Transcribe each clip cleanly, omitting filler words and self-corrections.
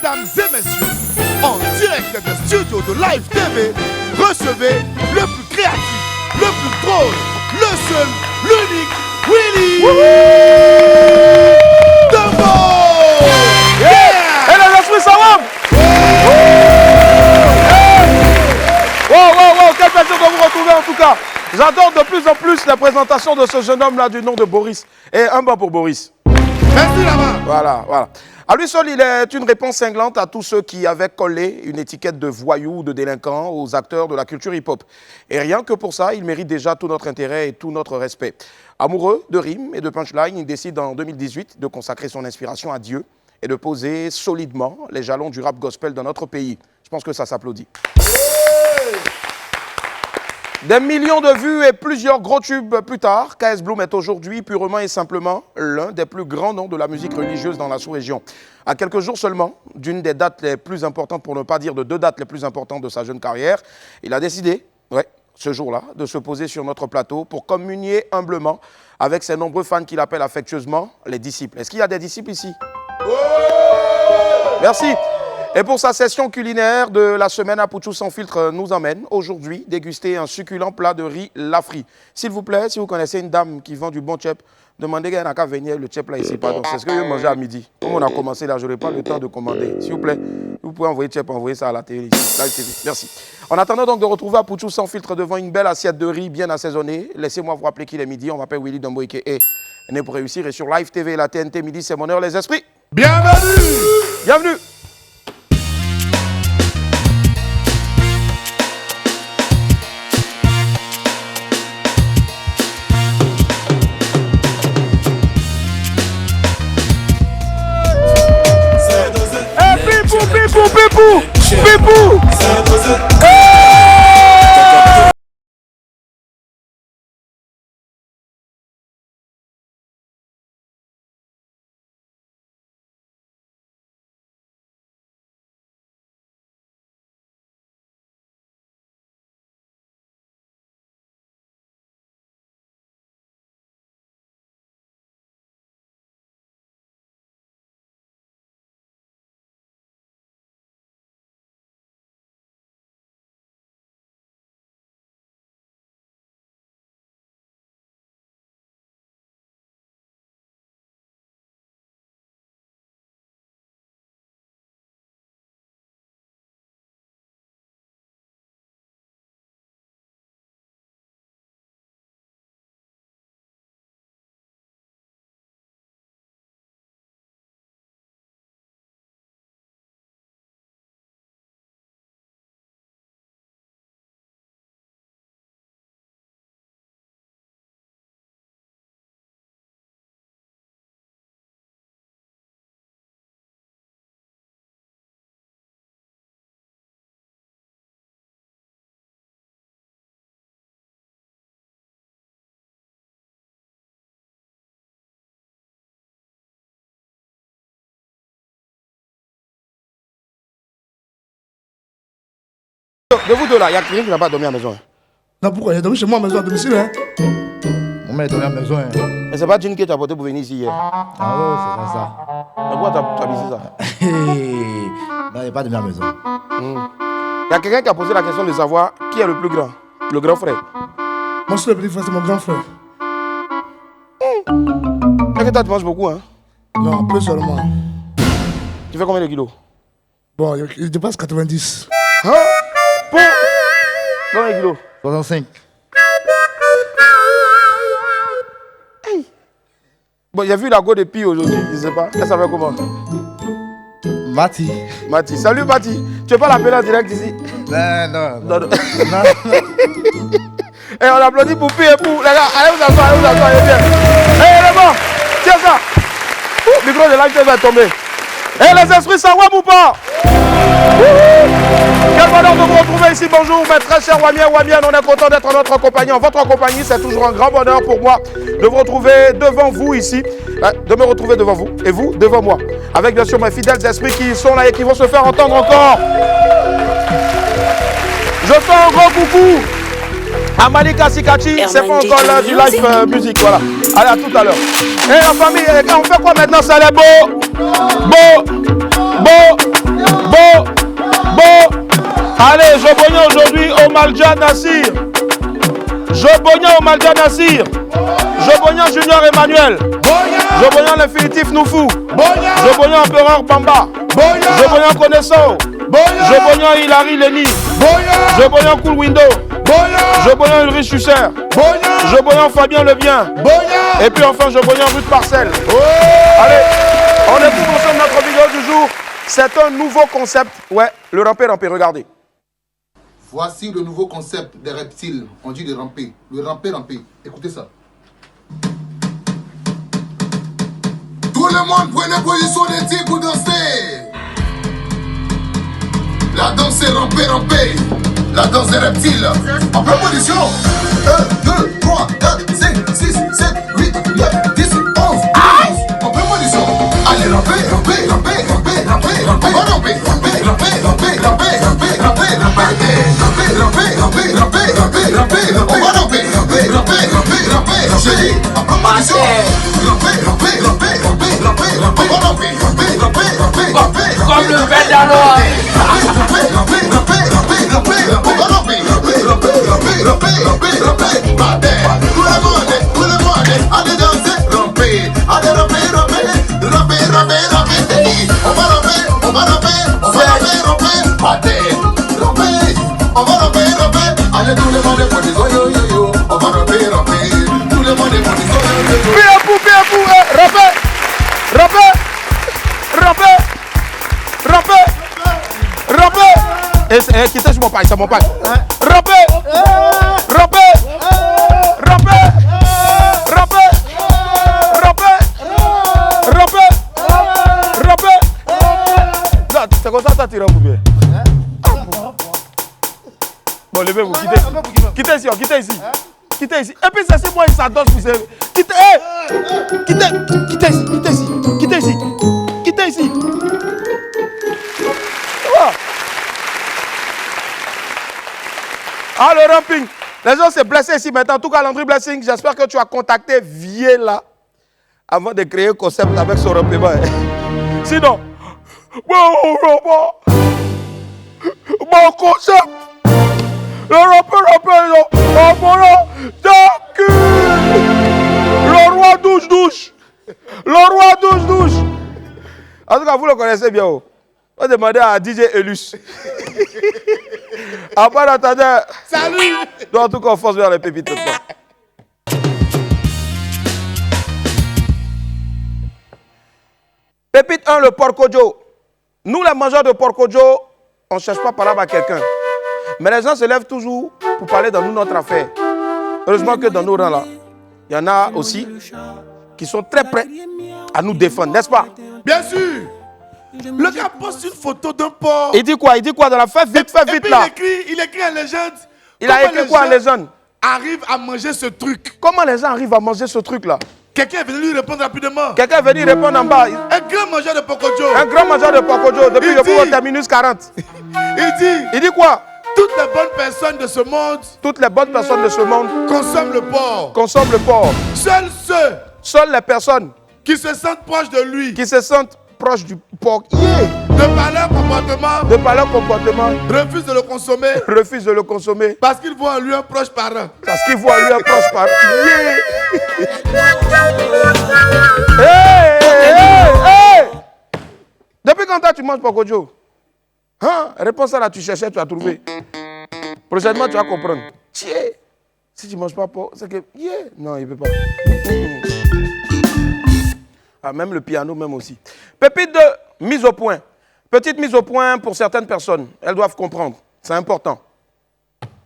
Mesdames et messieurs, en direct des studios de Live TV, recevez le plus créatif, le plus drôle, le seul, l'unique, Willy Dembo. Yeah! Et les esprits s'en Wow, quel plaisir de vous retrouver en tout cas. J'adore de plus en plus la présentation de ce jeune homme-là du nom de Boris. Et un bon pour Boris. Merci là-bas. Voilà. À lui seul, il est une réponse cinglante à tous ceux qui avaient collé une étiquette de voyous ou de délinquants aux acteurs de la culture hip-hop. Et rien que pour ça, il mérite déjà tout notre intérêt et tout notre respect. Amoureux de rimes et de punchline, il décide en 2018 de consacrer son inspiration à Dieu et de poser solidement les jalons du rap gospel dans notre pays. Je pense que ça s'applaudit. Des millions de vues et plusieurs gros tubes plus tard, KS Bloom est aujourd'hui purement et simplement l'un des plus grands noms de la musique religieuse dans la sous-région. À quelques jours seulement d'une des dates les plus importantes, pour ne pas dire de deux dates les plus importantes de sa jeune carrière, il a décidé, ce jour-là, de se poser sur notre plateau pour communier humblement avec ses nombreux fans qu'il appelle affectueusement les disciples. Est-ce qu'il y a des disciples ici? Merci. Et pour sa session culinaire de la semaine, Apouchou sans filtre nous emmène aujourd'hui déguster un succulent plat de riz lafri. S'il vous plaît, si vous connaissez une dame qui vend du bon tchèp, demandez qu'elle n'a qu'à venir le tchèp là ici. Pardon, c'est ce que je mangeais à midi. Comme on a commencé là, je n'aurai pas le temps de commander. S'il vous plaît, vous pouvez envoyer tchèp, envoyer ça à la télé ici. Live TV. Merci. En attendant donc de retrouver Apouchou sans filtre devant une belle assiette de riz bien assaisonnée, laissez-moi vous rappeler qu'il est midi. On m'appelle Willy Dembo et né pour réussir. Et sur Live TV et la TNT midi, c'est mon heure les esprits. Bienvenue. Pipou. De vous deux là, il y a quelqu'un qui n'a pas dormi à la maison. Non, pourquoi? Il a dormi chez moi à la maison à domicile. On m'a dormi à la maison. Mais c'est pas June qui t'a apporté pour venir ici hier. Ah ouais, c'est pas ça. Mais pourquoi t'as visé ça? Non, il n'est pas dormi à la maison. Il y a quelqu'un qui a posé la question de savoir qui est le plus grand. Le grand frère. Moi, je suis le petit frère, c'est mon grand frère. Est-ce que toi, tu manges beaucoup, hein? Non, un peu seulement. Tu fais combien de kilos? Bon, il dépasse 90. Hein? Pour combien de kilos? 65. Hey. Bon, j'ai vu la go de Pi aujourd'hui, je ne sais pas. Elle s'appelle comment? Mati. Salut Mati. Tu veux pas l'appeler en direct ici? Non. Et on applaudit pour Pi et pour. Les gars, allez vous asseoir, allez bien. Hé, les bons, tiens ça. Le micro de Live TV va tomber. Et les esprits, ça va ou pas? Quel bonheur de vous retrouver ici. Bonjour, mes très chers Wamiens. On est content d'être en notre compagnie. En votre compagnie, c'est toujours un grand bonheur pour moi de vous retrouver devant vous ici. De me retrouver devant vous et vous devant moi. Avec bien sûr mes fidèles esprits qui sont là et qui vont se faire entendre encore. Je fais un grand coucou à Malika Sikachi. C'est pas encore l'heure du live musique. Voilà. Allez, à tout à l'heure. Et la famille, on fait quoi maintenant? Ça les beau. Allez, Jobognan aujourd'hui au Malja Nassir. Jobognan au Malja Nassir. Jobognan Junior Emmanuel. Jobognan l'infinitif Noufou. Jobognan Empereur Bamba. Jobognan Connaissant. Jobognan Hilary Lenny. Jobognan Cool Window. Jobognan Ulrich Schusser. Jobognan Fabien Lebien. Et puis enfin Jobognan Ruth Parcelle. Allez, on écoute ensemble notre vidéo du jour. C'est un nouveau concept. Ouais, le ramper, regardez. Voici le nouveau concept des reptiles. On dit de ramper. Le ramper. Écoutez ça. Tout le monde prenez position des types pour danser. La danse c'est ramper. La danse des reptiles. En pleine position. 1, 2, 3, 4, 5, 6, 7, 8, 9, 10, 11, 12. En pleine position. Allez, ramper. On va ramper. J'ai dit, en pleine position. Comme le pédalo. Allez danser, ramper. On va ramper. Allez tout le monde pour des yo. On va ramper. Tout le monde pour des yo. Bien pour, ramper. Et quittez sur mon paille, c'est mon paille. Ramper. Non, c'est comme ça, ça tire vous bien. Bon, levez-vous, quittez ici. Et puis c'est moi, il s'adosse pour ça. Quittez ici. Ah, le ramping. Les gens s'est blessés ici maintenant. En tout cas, Landry Blessing, j'espère que tu as contacté Viella avant de créer un concept avec son ramping. Sinon, mon concept, le ramping, le roi douche. En tout cas, vous le connaissez bien. On va demander à DJ Elus. À part d'entendre. Salut! Donc, en tout cas, on force vers les pépites. Pépite 1, le porco-jo. Nous, les mangeurs de porco-jo, on ne cherche pas par là à quelqu'un. Mais les gens se lèvent toujours pour parler dans notre affaire. Heureusement que dans nos rangs là, il y en a aussi qui sont très prêts à nous défendre, n'est-ce pas? Bien sûr. Le gars poste une photo d'un porc. Il dit quoi dans la fête vite là. Il écrit en légende. Il a écrit quoi en légende? Arrive à manger ce truc. Comment les gens arrivent à manger ce truc là? Quelqu'un est venu lui répondre rapidement. Quelqu'un est venu répondre en bas. Un grand mangeur de porco-jo. Un grand mangeur de porco-jo depuis le cours terminus 40. Il dit quoi? Toutes les bonnes personnes de ce monde consomment le porc. Seuls les personnes qui se sentent proches de lui, proche du porc, de par leur comportement, refusent de le consommer, parce qu'ils voient en lui un proche parent. Hey! Depuis quand tu manges porco-jo? Réponse à là, tu cherchais, tu as trouvé. Prochainement, tu vas comprendre. Si tu ne manges pas porc, c'est que non, il ne peut pas. Ah, même le piano, même aussi. Pépite de mise au point. Petite mise au point pour certaines personnes. Elles doivent comprendre. C'est important.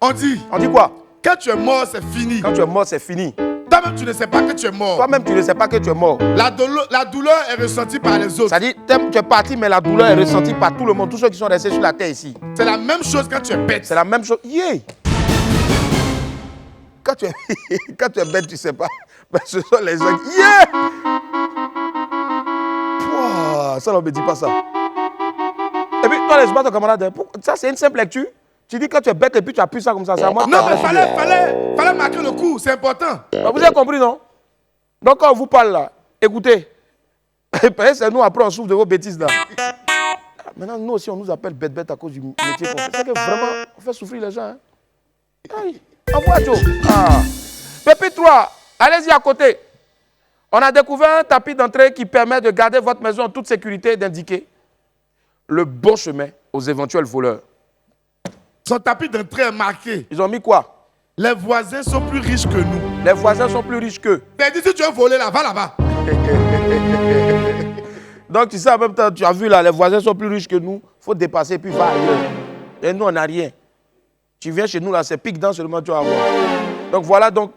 On dit quoi? Quand tu es mort, c'est fini. Toi-même, tu ne sais pas que tu es mort. La douleur est ressentie par les autres. C'est-à-dire, tu es parti, mais la douleur est ressentie par tout le monde. Tous ceux qui sont restés sur la terre ici. C'est la même chose quand tu es bête. Quand tu es bête, tu ne sais pas. Ben, ce sont les gens qui... Ça, on ne me dit pas ça. Et puis, toi, laisse-moi ton camarade. Ça, c'est une simple lecture. Tu dis quand tu es bête et puis tu appuies ça comme ça. C'est à moi. Non, mais fallait marquer le coup. C'est important. Vous avez compris, non? Donc, quand on vous parle là, écoutez. C'est nous, après, on souffre de vos bêtises là. Maintenant, nous aussi, on nous appelle bête à cause du métier qu'on fait. C'est que vraiment, on fait souffrir les gens. Hein. Aïe, envoie Joe. Ah. Pépite 3, allez-y à côté. On a découvert un tapis d'entrée qui permet de garder votre maison en toute sécurité et d'indiquer le bon chemin aux éventuels voleurs. Son tapis d'entrée est marqué. Ils ont mis quoi? Les voisins sont plus riches que nous. Les voisins sont plus riches qu'eux. Mais dis, si tu veux voler là, va là-bas. Donc, tu sais, en même temps, tu as vu là, les voisins sont plus riches que nous. Il faut dépasser puis va ailleurs. Et nous, on n'a rien. Tu viens chez nous là, c'est pique-dent seulement tu vas avoir. Donc voilà, donc,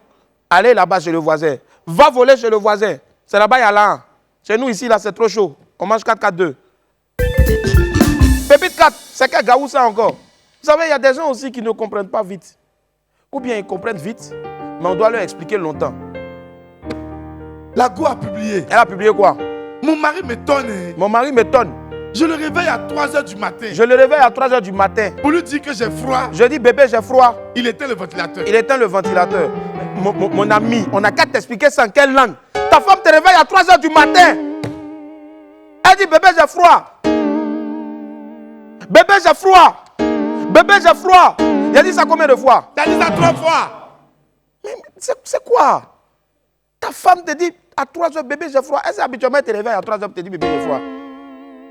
allez là-bas chez le voisin. Va voler chez le voisin. C'est là-bas, il y a là. Chez nous, ici, là, c'est trop chaud. On mange 4-4-2. Pépite 4, c'est quel gaou ça encore? Vous savez, il y a des gens aussi qui ne comprennent pas vite. Ou bien ils comprennent vite, mais on doit leur expliquer longtemps. La Go a publié. Elle a publié quoi? Mon mari m'étonne. Mon mari m'étonne. Je le réveille à 3h du matin. Je le réveille à 3h du matin. Pour lui dire que j'ai froid. Je dis, bébé, j'ai froid. Il éteint le ventilateur. Il éteint le ventilateur. Mon ami, on n'a qu'à t'expliquer ça en quelle langue. Ta femme te réveille à 3h du matin. Elle dit, bébé, j'ai froid. Bébé, j'ai froid. Bébé, j'ai froid. Il a dit ça combien de fois? T'as dit ça 3 fois. Mais c'est quoi? Ta femme te dit à 3h, bébé, j'ai froid. Est-ce habituellement te réveille à 3h, te dit, bébé, j'ai froid?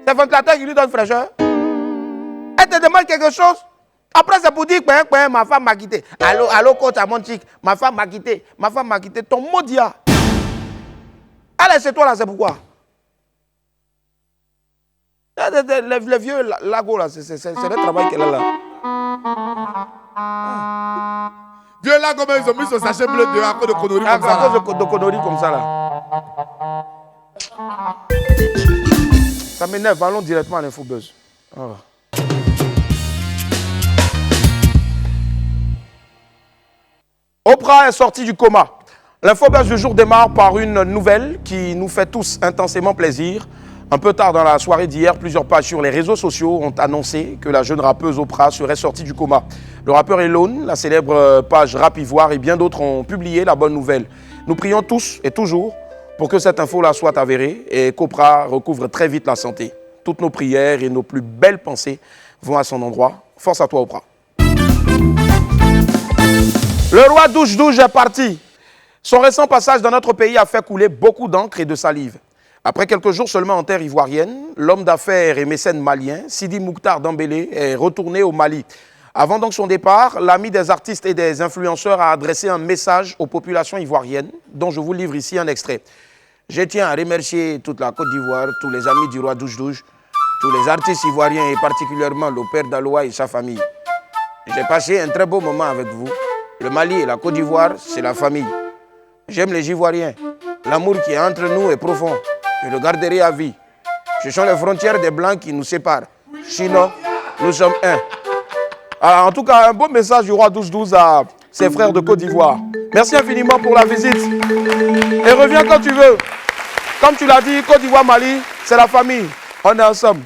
C'est le ventilateur qui lui donne fraîcheur. Elle te demande quelque chose. Après, c'est pour dire que ma femme m'a quitté. Allô, coach à mon chic. Ma femme m'a quitté. Ma femme m'a quitté. Ton mot dia. Elle est chez toi là, c'est pourquoi? Les vieux lagos là, c'est le travail qu'elle a là. Vieux là, comment ils ont mis son sachet bleu dehors à cause de conneries comme ça. À cause de conneries comme ça là. Ça m'énerve, allons directement à l'infobuzz. Oh. Oprah est sortie du coma. L'infobuzz du jour démarre par une nouvelle qui nous fait tous intensément plaisir. Un peu tard dans la soirée d'hier, plusieurs pages sur les réseaux sociaux ont annoncé que la jeune rappeuse Oprah serait sortie du coma. Le rappeur Elone, la célèbre page Rap Ivoire et bien d'autres ont publié la bonne nouvelle. Nous prions tous et toujours pour que cette info-là soit avérée et qu'Oprah recouvre très vite la santé. Toutes nos prières et nos plus belles pensées vont à son endroit. Force à toi, Oprah. Le roi Douche-Douche est parti. Son récent passage dans notre pays a fait couler beaucoup d'encre et de salive. Après quelques jours seulement en terre ivoirienne, l'homme d'affaires et mécène malien, Sidi Mouktar Dembélé, est retourné au Mali. Avant donc son départ, l'ami des artistes et des influenceurs a adressé un message aux populations ivoiriennes, dont je vous livre ici un extrait. Je tiens à remercier toute la Côte d'Ivoire, tous les amis du roi Douche-Douche, tous les artistes ivoiriens et particulièrement le père d'Aloua et sa famille. J'ai passé un très beau moment avec vous. Le Mali et la Côte d'Ivoire, c'est la famille. J'aime les Ivoiriens. L'amour qui est entre nous est profond. Je le garderai à vie. Ce sont les frontières des Blancs qui nous séparent. Sinon, nous sommes un. Alors, en tout cas, un beau message du roi 12-12 à ses frères de Côte d'Ivoire. Merci infiniment pour la visite. Et reviens quand tu veux. Comme tu l'as dit, Côte d'Ivoire, Mali, c'est la famille. On est ensemble.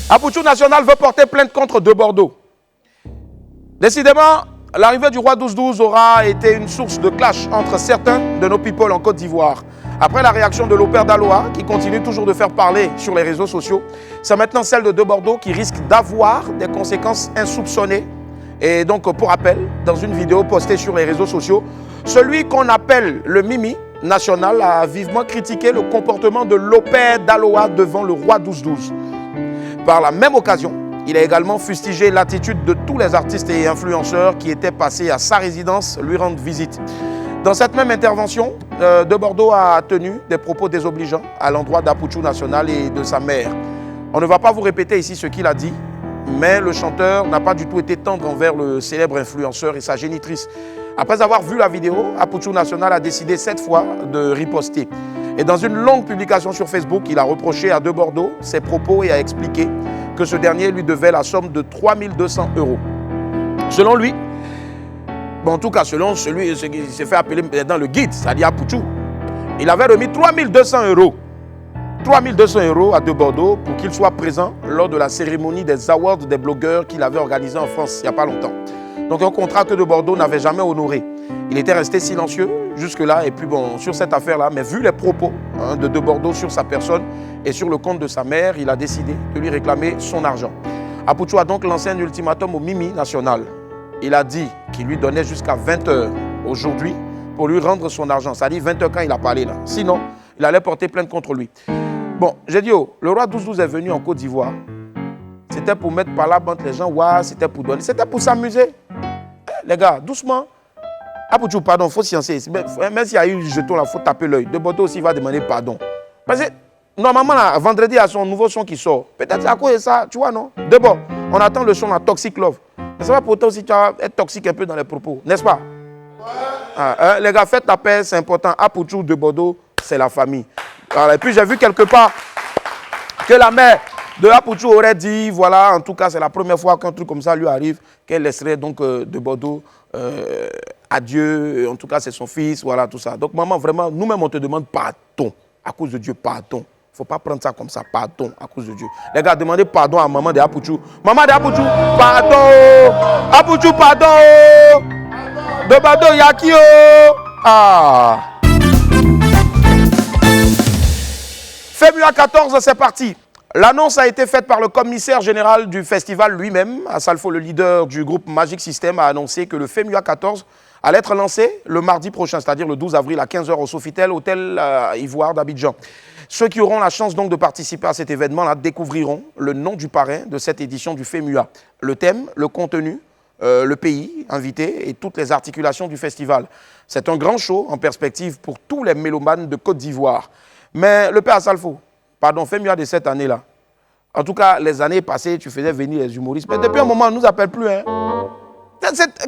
Apouchou National veut porter plainte contre De Bordeaux. Décidément, l'arrivée du roi 12-12 aura été une source de clash entre certains de nos people en Côte d'Ivoire. Après la réaction de l'opère d'Aloa, qui continue toujours de faire parler sur les réseaux sociaux, c'est maintenant celle de Bordeaux qui risque d'avoir des conséquences insoupçonnées. Et donc, pour rappel, dans une vidéo postée sur les réseaux sociaux, celui qu'on appelle le Mimi national a vivement critiqué le comportement de l'opère d'Aloa devant le roi 12-12. Par la même occasion, il a également fustigé l'attitude de tous les artistes et influenceurs qui étaient passés à sa résidence lui rendre visite. Dans cette même intervention, De Bordeaux a tenu des propos désobligeants à l'endroit d'Apouchou National et de sa mère. On ne va pas vous répéter ici ce qu'il a dit, mais le chanteur n'a pas du tout été tendre envers le célèbre influenceur et sa génitrice. Après avoir vu la vidéo, Apouchou National a décidé cette fois de riposter. Et dans une longue publication sur Facebook, il a reproché à De Bordeaux ses propos et a expliqué que ce dernier lui devait la somme de 3 200 €. Selon lui, en tout cas selon ce qui s'est fait appeler dans le guide, c'est-à-dire Apouchou, il avait remis 3 200 €. 3 200 € à De Bordeaux pour qu'il soit présent lors de la cérémonie des awards des blogueurs qu'il avait organisé en France il n'y a pas longtemps. Donc un contrat que De Bordeaux n'avait jamais honoré. Il était resté silencieux jusque-là. Et puis bon, sur cette affaire-là, mais vu les propos de Bordeaux sur sa personne et sur le compte de sa mère, il a décidé de lui réclamer son argent. Apouchou a donc lancé un ultimatum au Mimi National. Il a dit qu'il lui donnait jusqu'à 20 h aujourd'hui pour lui rendre son argent. Ça dit 20 h quand il a parlé là. Sinon, il allait porter plainte contre lui. Bon, j'ai dit, oh, le roi 12-12 est venu en Côte d'Ivoire. C'était pour mettre par là entre les gens, ouais, c'était pour donner. C'était pour s'amuser. Les gars, doucement. Apouchou, pardon, il faut sciencer. Même s'il y a eu un jeton là, il faut taper l'œil. De Bordeaux aussi va demander pardon. Parce que normalement, là, vendredi, il y a son nouveau son qui sort. Peut-être à cause de ça, tu vois, non? D'abord, on attend le son là, Toxic Love. Mais ça va pourtant aussi, tu vas être toxique un peu dans les propos, n'est-ce pas? Ouais. Les gars, faites la paix, c'est important. Apouchou de Bordeaux, c'est la famille. Alors, et puis j'ai vu quelque part que la mère de Apouchou aurait dit, voilà, en tout cas, c'est la première fois qu'un truc comme ça lui arrive, qu'elle laisserait donc de Bordeaux à Dieu. En tout cas, c'est son fils, voilà, tout ça. Donc, maman, vraiment, nous-mêmes, on te demande pardon. À cause de Dieu, pardon. Il ne faut pas prendre ça comme ça, pardon, à cause de Dieu. Les gars, demandez pardon à maman de Apouchou. Maman de Apouchou, pardon. Apouchou, pardon. De Bordeaux, Yakio. Ah. FEMUA 14, c'est parti. L'annonce a été faite par le commissaire général du festival lui-même. Assalfo, le leader du groupe Magic System, a annoncé que le FEMUA 14 allait être lancé le mardi prochain, c'est-à-dire le 12 avril à 15 h au Sofitel, hôtel Ivoire d'Abidjan. Ceux qui auront la chance donc de participer à cet événement-là découvriront le nom du parrain de cette édition du FEMUA, le thème, le contenu, le pays invité et toutes les articulations du festival. C'est un grand show en perspective pour tous les mélomanes de Côte d'Ivoire. Mais le père Assalfo, pardon, FEMUA de cette année-là. En tout cas, les années passées, tu faisais venir les humoristes. Mais depuis un moment, on ne nous appelle plus. Hein.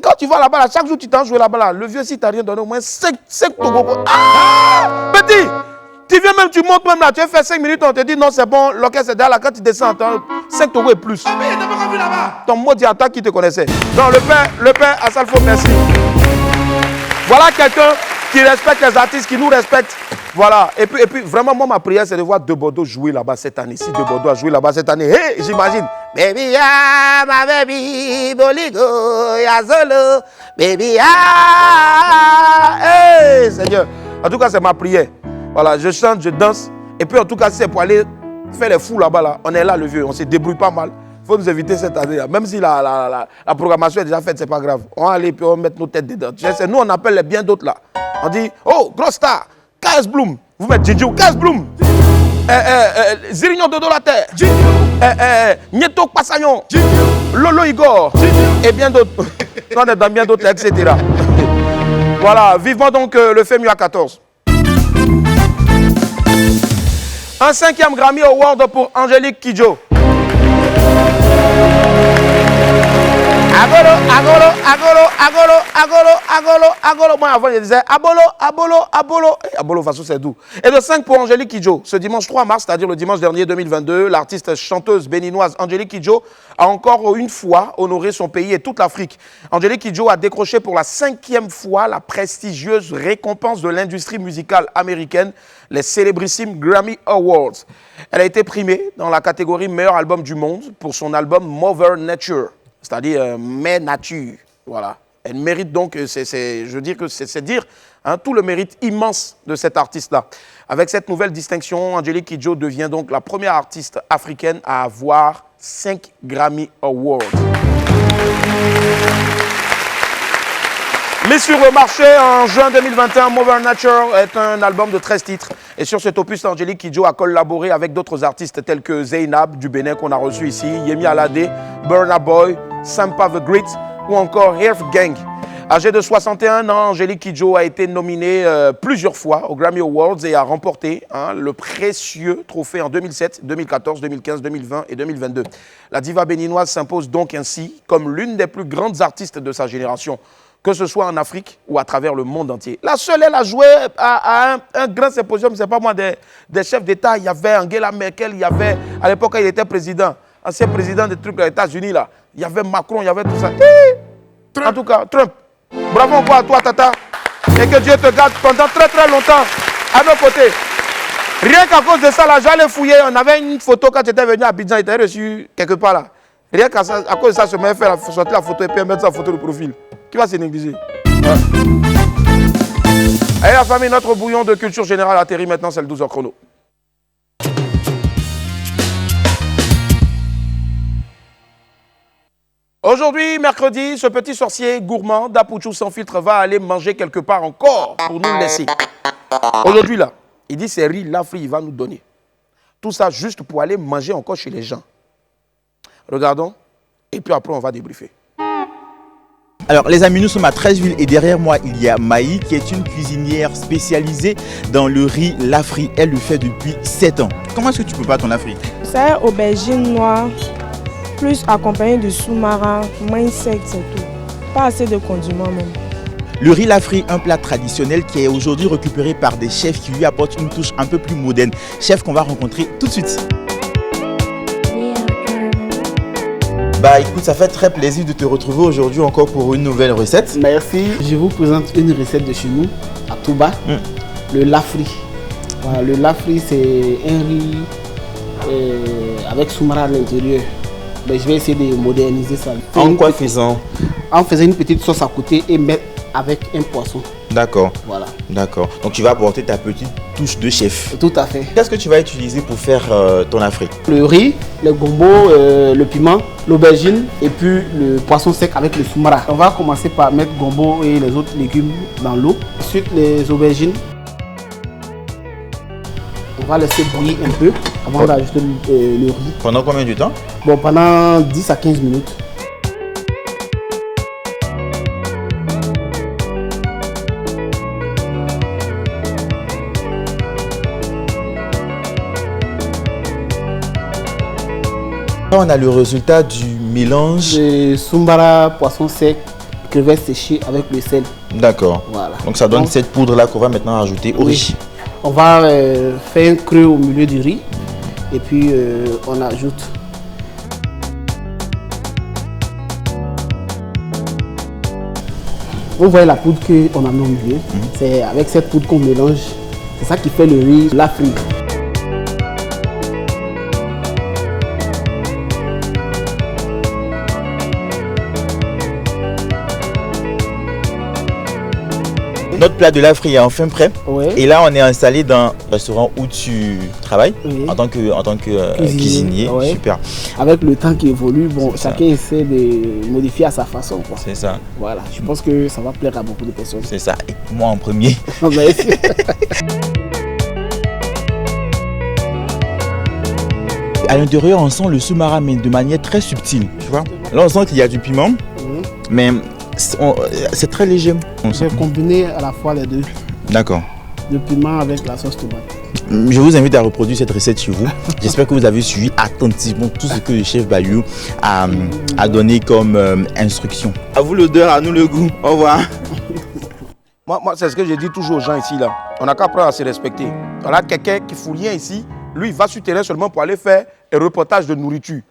Quand tu vas là-bas, là, chaque jour tu t'en joues là-bas, là, le vieux, si tu n'as rien donné, au moins 5 Togo. Ah, petit, tu viens même, tu montes même là, tu as fait 5 minutes, on te dit non, c'est bon, l'orchestre est derrière là, quand tu descends, 5 Togo et plus. Ah, mais il n'était pas vu là-bas. Ton mot dit à toi qui te connaissait. Donc le père Assalfo, merci. Voilà quelqu'un qui respecte les artistes, qui nous respecte. Voilà. Et puis vraiment, moi, ma prière, c'est de voir De Bordeaux jouer là-bas cette année. Si De Bordeaux a joué là-bas cette année, hey, j'imagine. Baby, ah, ma baby, boligo, ya solo. Baby, ah, hey, Seigneur. En tout cas, c'est ma prière. Voilà, je chante, je danse. Et puis, en tout cas, si c'est pour aller faire les fous là-bas, là, on est là, le vieux. On se débrouille pas mal. Il faut nous éviter cette année. Même si la programmation est déjà faite, c'est pas grave. On va aller et on va mettre nos têtes dedans. Nous, on appelle les bien d'autres là. On dit, oh, grosse star. KS Bloom, vous mettez Jinju, KS Bloom, Zirignon Dodo la Terre, Nieto Passayon, Lolo Igor, et bien d'autres. On est dans bien d'autres, etc. Voilà, vivement donc le FEMUA 14. Un 5e Grammy Award pour Angélique Kidjo. Agolo, agolo, agolo, agolo, agolo, agolo, agolo. Moi, avant, je disais abolo, abolo, abolo. Abolo, façon, c'est doux. Et de 5 pour Angélique Kidjo. Ce dimanche 3 mars, c'est-à-dire le dimanche dernier 2022, l'artiste chanteuse béninoise Angélique Kidjo a encore une fois honoré son pays et toute l'Afrique. Angélique Kidjo a décroché pour la 5e fois la prestigieuse récompense de l'industrie musicale américaine, les célébrissimes Grammy Awards. Elle a été primée dans la catégorie meilleur album du monde pour son album Mother Nature. C'est-à-dire Mère Nature, voilà. Elle mérite donc, je veux dire que c'est dire tout le mérite immense de cet artiste-là. Avec cette nouvelle distinction, Angélique Kidjo devient donc la première artiste africaine à avoir 5 Grammy Awards. Mis sur le marché en juin 2021, Mother Nature est un album de 13 titres. Et sur cet opus, Angélique Kidjo a collaboré avec d'autres artistes tels que Zainab du Bénin qu'on a reçu ici, Yemi Alade, Burna Boy, Sampa the Great ou encore Health Gang. Âgée de 61 ans, Angélique Kidjo a été nominée plusieurs fois aux Grammy Awards et a remporté le précieux trophée en 2007, 2014, 2015, 2020 et 2022. La diva béninoise s'impose donc ainsi comme l'une des plus grandes artistes de sa génération, que ce soit en Afrique ou à travers le monde entier. La seule, elle a joué à un grand symposium, c'est pas moi, des chefs d'État. Il y avait Angela Merkel, il y avait, à l'époque, il était président, ancien président des trucs des États-Unis, là. Il y avait Macron, il y avait tout ça. En tout cas, Trump. Bravo encore à toi, Tata. Et que Dieu te garde pendant très très longtemps à nos côtés. Rien qu'à cause de ça, là, j'allais fouiller. On avait une photo quand tu étais venu à Abidjan, il était reçu quelque part là. Rien qu'à cause de ça, je me suis fait sortir la photo et puis mettre sa photo de profil. Qui va se négliger? Allez la famille, notre bouillon de culture générale atterrit maintenant, c'est le 12h chrono. Aujourd'hui, mercredi, ce petit sorcier gourmand d'Apouchou sans filtre va aller manger quelque part encore pour nous laisser. Aujourd'hui là, il dit c'est riz Lafri, il va nous donner. Tout ça juste pour aller manger encore chez les gens. Regardons, et puis après on va débriefer. Alors les amis, nous sommes à Treichville et derrière moi il y a Maï qui est une cuisinière spécialisée dans le riz Lafri. Elle le fait depuis 7 ans. Comment est-ce que tu prépares ton Lafri? C'est aubergine noire, plus accompagné de sous-marin, maïs sec, c'est tout. Pas assez de condiments même. Le riz Lafri, un plat traditionnel qui est aujourd'hui récupéré par des chefs qui lui apportent une touche un peu plus moderne. Chef qu'on va rencontrer tout de suite. Bah écoute, ça fait très plaisir de te retrouver aujourd'hui encore pour une nouvelle recette. Merci. Je vous présente une recette de chez nous, à Touba, le Lafri. Voilà, le Lafri, c'est un riz avec soumara à l'intérieur. Mais je vais essayer de moderniser ça. En quoi faisant? En faisant une petite sauce à côté et mettre avec un poisson. D'accord. Voilà. D'accord. Donc tu vas apporter ta petite touche de chef. Tout à fait. Qu'est-ce que tu vas utiliser pour faire ton Lafri? Le riz, le gombo, le piment, l'aubergine et puis le poisson sec avec le soumara. On va commencer par mettre gombo et les autres légumes dans l'eau. Ensuite les aubergines. On va laisser bouillir un peu avant d'ajouter le riz. Pendant combien de temps? Bon, pendant 10 à 15 minutes. On a le résultat du mélange. Le soumara, poisson sec, crevettes séchées avec le sel. D'accord. Voilà. Donc ça donne cette poudre là qu'on va maintenant ajouter au riz. On va faire un creux au milieu du riz et puis on ajoute. Vous voyez la poudre qu'on a mis au milieu. C'est avec cette poudre qu'on mélange. C'est ça qui fait le riz Lafri. Notre plat de Lafri est enfin prêt. Ouais. Et là, on est installé dans le restaurant où tu travailles Oui. en tant que cuisinier. Ouais. Super. Avec le temps qui évolue, bon, chacun essaie de modifier à sa façon, quoi. C'est ça. Voilà, je pense que ça va plaire à beaucoup de personnes. C'est ça. Et moi en premier. Merci. À l'intérieur, on sent le sous-marin, mais de manière très subtile. Tu vois? Là, on sent qu'il y a du piment, mais c'est très léger. J'ai combiné à la fois les deux, D'accord. le piment avec la sauce tomate. Je vous invite à reproduire cette recette chez vous. J'espère que vous avez suivi attentivement tout ce que le chef Bayou a donné comme instruction. À vous l'odeur, à nous le goût. Au revoir. Moi c'est ce que je dis toujours aux gens ici là. On n'a qu'à apprendre à se respecter. On a quelqu'un qui ne fout rien ici. Lui, il va sur le terrain seulement pour aller faire un reportage de nourriture.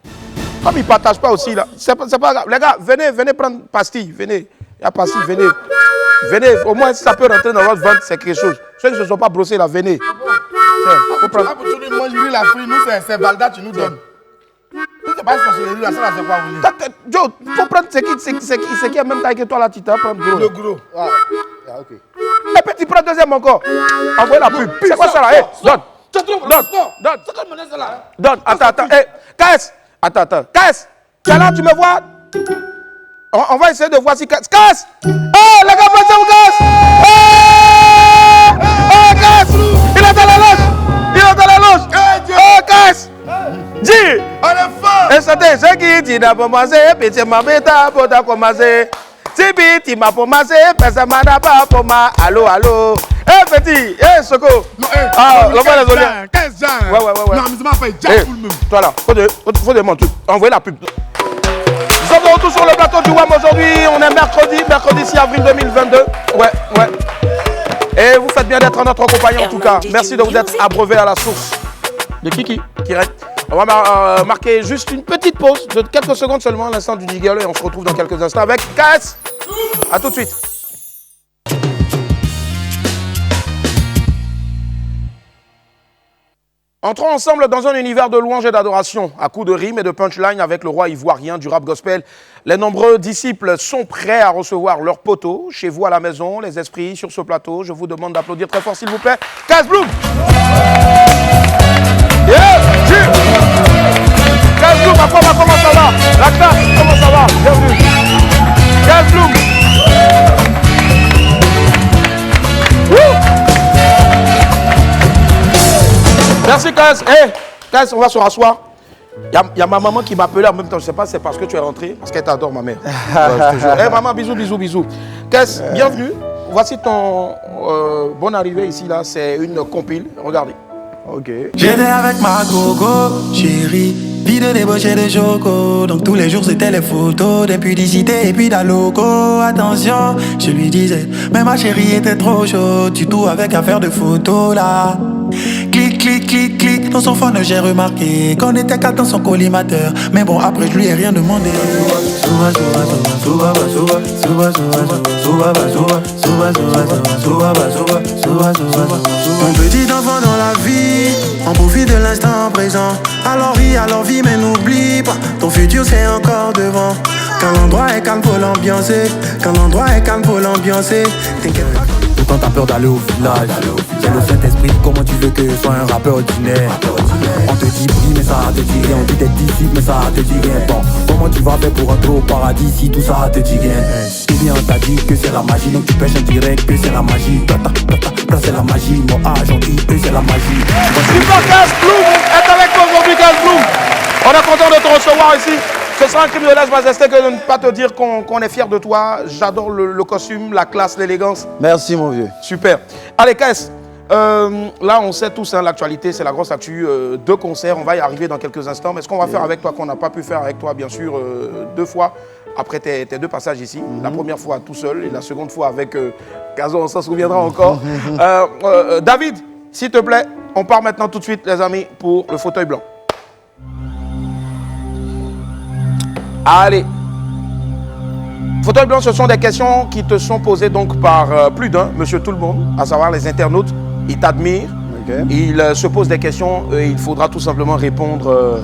Comme il ne partage pas aussi là, c'est pas grave. Les gars, venez prendre pastille, venez. Il y a pastille, venez. Venez, au moins si ça peut rentrer dans votre ventre, c'est quelque chose. Ceux qui ne se sont pas brossés là, venez. Faut prendre. Ah, pour tout le monde, lui, la frite, nous, c'est Valda, tu nous donnes. C'est pas sorcellerie, là, ça, là, c'est quoi, vous Joe, faut prendre ce qui est même taille que toi là, tu t'as prendre gros. Le gros. Ah, ok. Et puis tu prends deuxième encore. Envoyez la pub. C'est quoi ça là? Donne. Donne. Attends. KS. Attends. KS. Tu es là, tu me vois? On va essayer de voir si KS. KS. Les gars, pensez au KS. KS. Il est dans la loge. KS. Dis. On est fort. Et c'était ce qui dit d'abord commencé. Puis tu m'as mis d'abord commencé. Tibi, m'a commencé. Personne m'a pas pour moi. Allô. Petit, Soko. Non, l'envoie les audios. 15 ans. Ouais. Non, mais c'est pas fait. Jack, tout le même. Toi là, faut des truc. Envoyez la pub. Nous sommes de retour sur le plateau du WAM aujourd'hui. On est mercredi 6 avril 2022. Ouais. Et vous faites bien d'être notre compagnie en tout cas. Merci de vous être abreuvé à la source. De qui reste. On va marquer juste une petite pause de quelques secondes seulement à l'instant du Nigel et on se retrouve dans quelques instants avec KS. A tout de suite. Entrons ensemble dans un univers de louanges et d'adoration, à coups de rimes et de punchline avec le roi ivoirien du rap gospel. Les nombreux disciples sont prêts à recevoir leur poteau. Chez vous à la maison, les esprits sur ce plateau, je vous demande d'applaudir très fort s'il vous plaît. Kaz Bloom. Kaz Bloom, comment ça va? La classe, comment ça va? Bienvenue. Kaz Bloom. Merci Kaz. Hey, Kaz, on va se rasseoir. Il y a ma maman qui m'appelait en même temps. Je ne sais pas si c'est parce que tu es rentré, parce qu'elle t'adore, ma mère. Hey, maman, bisous. Kaz, bienvenue. Voici ton bonne arrivée ici, là. C'est une compile. Regardez. Ok. J'étais avec ma gogo, chérie, vie de débauche et de choco. Donc tous les jours c'était les photos des publicités et puis d'un logo. Attention, je lui disais, mais ma chérie était trop chaude. Tu tout avec affaire de photos là. Clic, clic, clic, clic. Dans son phone j'ai remarqué qu'on était quatre dans son collimateur. Mais bon après je lui ai rien demandé. Mon petit enfant dans la vie, on profite de l'instant présent. Alors vis, mais n'oublie pas, ton futur c'est encore devant. Quand l'endroit est calme pour l'ambiancer, t'inquiète pas. Pourtant t'as peur d'aller au village. C'est le Saint-Esprit, comment tu veux que je sois un rappeur ordinaire? On te dit prie mais ça te dit rien. On dit d'être disciple mais ça te dit rien. Bon, comment tu vas faire pour entrer au paradis si tout ça te dit rien? Ou bien on t'a dit que c'est la magie, donc tu pêches en direct que c'est la magie. Là c'est la magie, mon agent dit que c'est la magie. Super Kaz Bloom est avec nous aujourd'hui, Kaz Bloom. On est content de te recevoir ici. Ce sera un crime de lèse-majesté que de ne pas te dire qu'on est fier de toi. J'adore le costume, la classe, l'élégance. Merci, mon vieux. Super. Allez, Kaz, là, on sait tous, hein, l'actualité, c'est la grosse actu. 2 concerts, on va y arriver dans quelques instants. Mais ce qu'on va faire avec toi, qu'on n'a pas pu faire avec toi, bien sûr, 2 fois, après tes 2 passages ici. La première fois tout seul et la seconde fois avec Kazo, on s'en souviendra encore. David, s'il te plaît, on part maintenant tout de suite, les amis, pour le fauteuil blanc. Allez. Fauteuil blanc, ce sont des questions qui te sont posées donc par plus d'un, monsieur tout le monde, à savoir les internautes. Ils t'admirent, ils se posent des questions et il faudra tout simplement répondre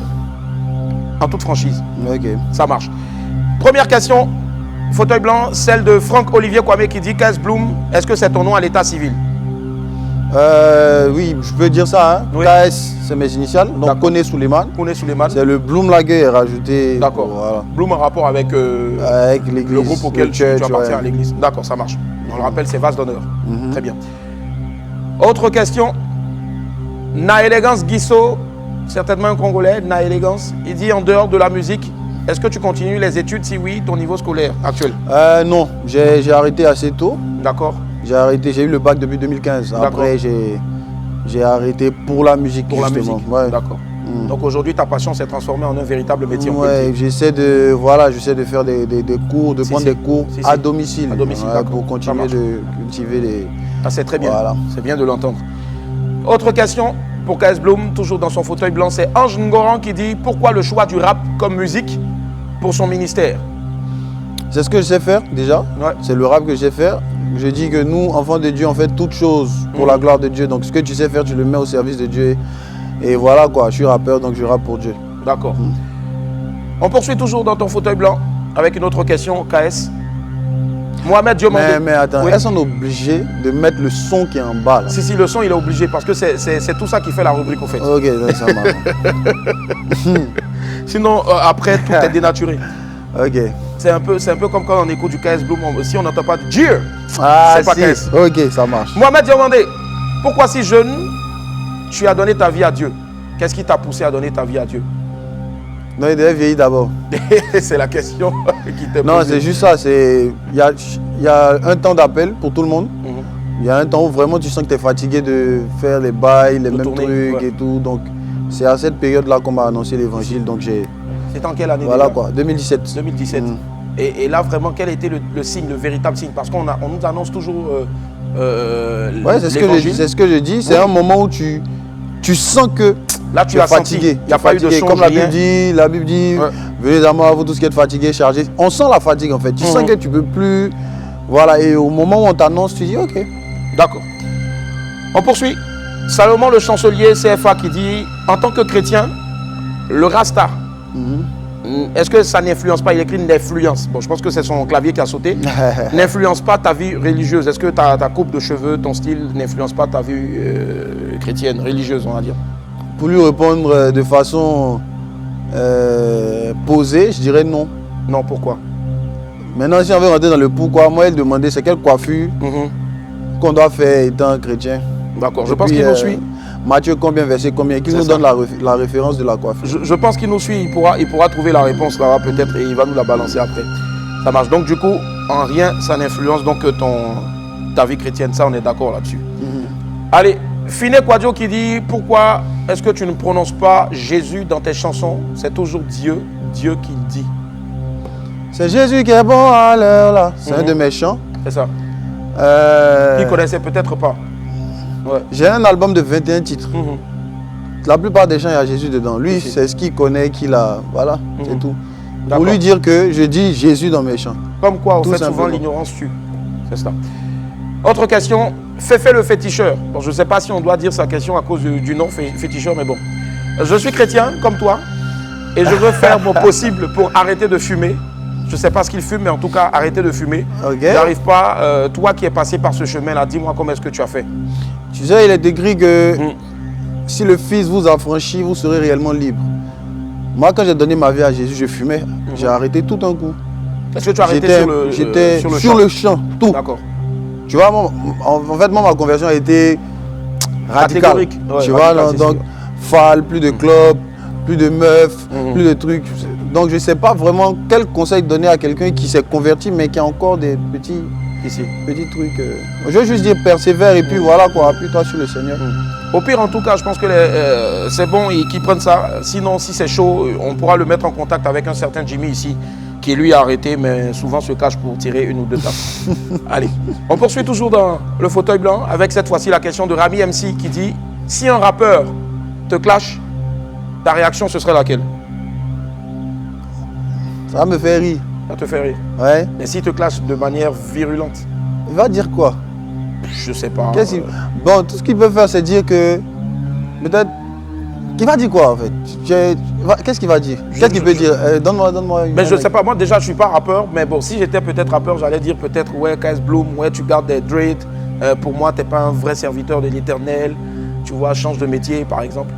en toute franchise. Ça marche. Première question, fauteuil blanc, celle de Franck-Olivier Kwame qui dit Kaz Bloom, est-ce que c'est ton nom à l'état civil? Oui, je peux dire ça. Hein. Oui. KS, c'est mes initiales. Donc, Kone Suleiman. Kone Suleiman. C'est le Bloom Lager rajouté. D'accord. Voilà. Bloom en rapport avec l'église. Le groupe auquel tu appartiens à l'église. D'accord, ça marche. On le rappelle, c'est Vase d'honneur. Très bien. Autre question. Na Élégance Guisso, certainement un Congolais, Na Élégance. Il dit en dehors de la musique, est-ce que tu continues les études? Si oui, ton niveau scolaire actuel? Non, j'ai arrêté assez tôt. D'accord. J'ai arrêté, j'ai eu le bac depuis 2015. Après, j'ai arrêté pour la musique. Pour justement. la musique, ouais. d'accord. Donc aujourd'hui, ta passion s'est transformée en un véritable métier. Ouais, j'essaie de faire des cours, de prendre des cours à domicile. À domicile, pour continuer de cultiver les... Ah, c'est très bien, voilà. C'est bien de l'entendre. Autre question pour Kaz Bloom, toujours dans son fauteuil blanc, c'est Ange Ngoran qui dit pourquoi le choix du rap comme musique pour son ministère? C'est ce que je sais faire déjà, c'est le rap que je sais faire. Je dis que nous, enfants de Dieu, on fait toutes choses pour la gloire de Dieu. Donc ce que tu sais faire, tu le mets au service de Dieu. Et voilà quoi, je suis rappeur, donc je rappe pour Dieu. D'accord. On poursuit toujours dans ton fauteuil blanc avec une autre question, KS. Mohamed Diomandé. Mais attends, est-ce qu'on est obligé de mettre le son qui est en bas là? Si, le son il est obligé parce que c'est tout ça qui fait la rubrique au fait. Ok, ça marche. Sinon, après, tout est dénaturé. Ok. C'est un peu comme quand on écoute du KS Bloom, si on n'entend pas du Dieu, c'est pas KS. Ok, ça marche. Mohamed Diomandé, pourquoi si jeune, tu as donné ta vie à Dieu? Qu'est-ce qui t'a poussé à donner ta vie à Dieu? Non, il devait vieillir d'abord. C'est la question qui t'est posée. Non, c'est juste ça. Il y a un temps d'appel pour tout le monde. Il y a un temps où vraiment tu sens que tu es fatigué de faire les bails, les mêmes trucs et tout. Donc, c'est à cette période-là qu'on m'a annoncé l'évangile. Donc, c'est en quelle année? Voilà quoi, 2017. 2017. Et là, vraiment, quel était le signe, le véritable signe? Parce qu'on nous annonce toujours ouais, c'est ce que je dis. C'est un moment où tu sens que là, tu es fatigué. Il n'y a pas eu de change, comme la Bible dit, venez à moi, vous tous qui êtes fatigués, chargés. On sent la fatigue en fait. Tu sens que tu ne peux plus. Voilà, et au moment où on t'annonce, tu dis ok. D'accord. On poursuit. Salomon le chancelier CFA qui dit, en tant que chrétien, le Rasta, est-ce que ça n'influence pas, il écrit n'influence, bon je pense que c'est son clavier qui a sauté, n'influence pas ta vie religieuse? Est-ce que ta coupe de cheveux, ton style n'influence pas ta vie chrétienne, religieuse on va dire? Pour lui répondre de façon posée, je dirais non. Non, pourquoi? Maintenant si on veut rentrer dans le pourquoi, moi elle demandait c'est quelle coiffure qu'on doit faire étant chrétien. D'accord, je pense qu'il nous suit. Matthieu combien, verset combien, qu'il nous donne la référence de la coiffure. Je pense qu'il nous suit, il pourra trouver la réponse là peut-être et il va nous la balancer après. Ça marche. Donc du coup, en rien, ça n'influence donc ta vie chrétienne. Ça, on est d'accord là-dessus. Allez, Fine Quadio qui dit, pourquoi est-ce que tu ne prononces pas Jésus dans tes chansons? C'est toujours Dieu qui le dit. C'est Jésus qui est bon à l'heure là. C'est un de mes chants. C'est ça. Qui connaissait peut-être pas. Ouais. J'ai un album de 21 titres. La plupart des chants, il y a Jésus dedans. Lui, c'est ce qu'il connaît, qu'il a. Voilà, c'est tout. Pour lui dire que je dis Jésus dans mes chants. Comme quoi, au fait, souvent, l'ignorance tue. C'est ça. Autre question, Féfé le féticheur. Bon, je ne sais pas si on doit dire sa question à cause du nom féticheur, mais bon. Je suis chrétien, comme toi, et je veux faire mon possible pour arrêter de fumer. Je ne sais pas ce qu'il fume, mais en tout cas, arrêter de fumer. Okay. J'arrive pas. Toi qui es passé par ce chemin-là, dis-moi comment est-ce que tu as fait. Tu sais, il est écrit que si le Fils vous affranchit, vous serez réellement libre. Moi, quand j'ai donné ma vie à Jésus, je fumais. J'ai arrêté tout un coup. Est-ce que tu as arrêté sur le champ, tout. D'accord. Tu vois, en fait, moi, ma conversion a été radicale. Ouais, tu vois, donc, plus de clubs, plus de meufs, plus de trucs. Donc, je ne sais pas vraiment quel conseil donner à quelqu'un qui s'est converti, mais qui a encore des petits trucs. Je veux juste dire persévère et puis voilà quoi, appuie-toi sur le Seigneur. Au pire, en tout cas, je pense que c'est bon qu'ils prennent ça. Sinon, si c'est chaud, on pourra le mettre en contact avec un certain Jimmy ici, qui lui a arrêté, mais souvent se cache pour tirer une ou deux tapes. Allez, on poursuit toujours dans le fauteuil blanc avec cette fois-ci la question de Rami MC qui dit, si un rappeur te clash, ta réaction ce serait laquelle? Ça me fait rire. Ça te fait rire? Ouais. Mais s'il te clash de manière virulente? Il va dire quoi? Je sais pas. Bon, tout ce qu'il peut faire, c'est dire que... Peut-être... Il va dire quoi en fait? Qu'est-ce qu'il va dire? Qu'est-ce qu'il peut dire? Donne-moi une... Mais je sais pas, moi déjà je suis pas rappeur, mais bon, si j'étais peut-être rappeur, j'allais dire peut-être, ouais, KS Bloom, ouais, tu gardes des dreads, pour moi, t'es pas un vrai serviteur de l'Éternel, tu vois, change de métier par exemple.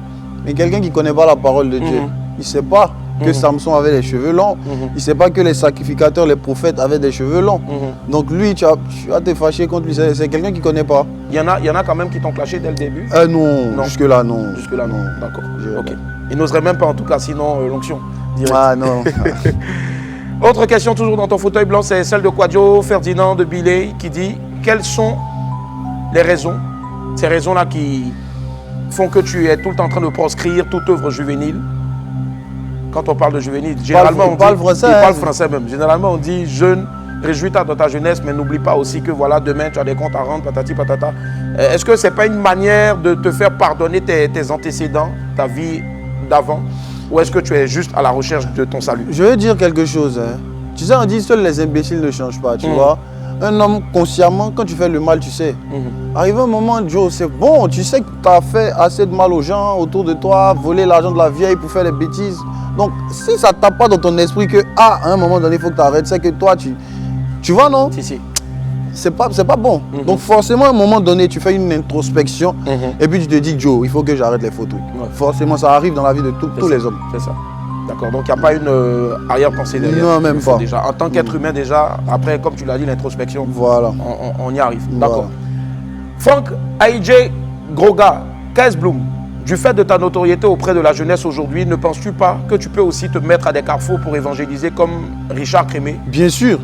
Mais quelqu'un qui connaît pas la parole de Dieu, il sait pas que Samson avait les cheveux longs, il sait pas que les sacrificateurs, les prophètes avaient des cheveux longs. Donc lui, tu vas te fâcher contre lui, c'est quelqu'un qui connaît pas. Il y en a quand même qui t'ont clashé dès le début? Non, jusque-là non. Jusque-là non, d'accord. Ok. Il n'oserait même pas en tout cas, sinon l'onction. Ah non. Autre question toujours dans ton fauteuil blanc, c'est celle de Quadio Ferdinand de Billet qui dit, quelles sont les raisons, ces raisons-là qui font que tu es tout le temps en train de proscrire toute œuvre juvénile? Quand on parle de juvénile, généralement on parle français même. Généralement on dit jeune, réjouis-toi dans ta jeunesse, mais n'oublie pas aussi que voilà, demain tu as des comptes à rendre, patati patata. Est-ce que ce n'est pas une manière de te faire pardonner tes antécédents, ta vie d'avant, ou est-ce que tu es juste à la recherche de ton salut? Je veux dire quelque chose. Hein. Tu sais, on dit seuls les imbéciles ne changent pas, tu vois. Un homme, consciemment, quand tu fais le mal, tu sais. Arrive un moment, Joe, c'est bon, tu sais que tu as fait assez de mal aux gens autour de toi, voler l'argent de la vieille pour faire des bêtises. Donc, si ça ne tape pas dans ton esprit que, à un moment donné, il faut que tu arrêtes, c'est que toi, tu vois, non? Si. C'est pas bon. Donc, forcément, à un moment donné, tu fais une introspection et puis tu te dis, Joe, il faut que j'arrête les faux trucs. Ouais. Forcément, ça arrive dans la vie de tous les hommes. C'est ça. D'accord, donc il n'y a pas une arrière-pensée derrière. Non, même pas. Déjà, en tant qu'être humain, déjà, après, comme tu l'as dit, l'introspection, voilà. On y arrive. D'accord. Voilà. Franck AIJ Groga, KS Bloom, du fait de ta notoriété auprès de la jeunesse aujourd'hui, ne penses-tu pas que tu peux aussi te mettre à des carrefours pour évangéliser comme Richard Crémé? Bien sûr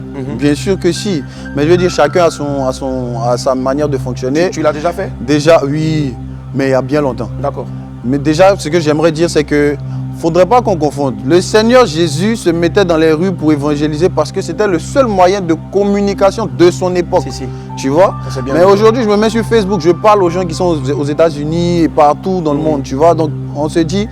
que si. Mais je veux dire, chacun a sa manière de fonctionner. Tu l'as déjà fait? Déjà, oui, mais il y a bien longtemps. D'accord. Mais déjà, ce que j'aimerais dire, c'est que faudrait pas qu'on confonde. Le Seigneur Jésus se mettait dans les rues pour évangéliser parce que c'était le seul moyen de communication de son époque. Tu vois? Mais aujourd'hui, je me mets sur Facebook, je parle aux gens qui sont aux États-Unis et partout dans le monde, tu vois? Donc, on se dit,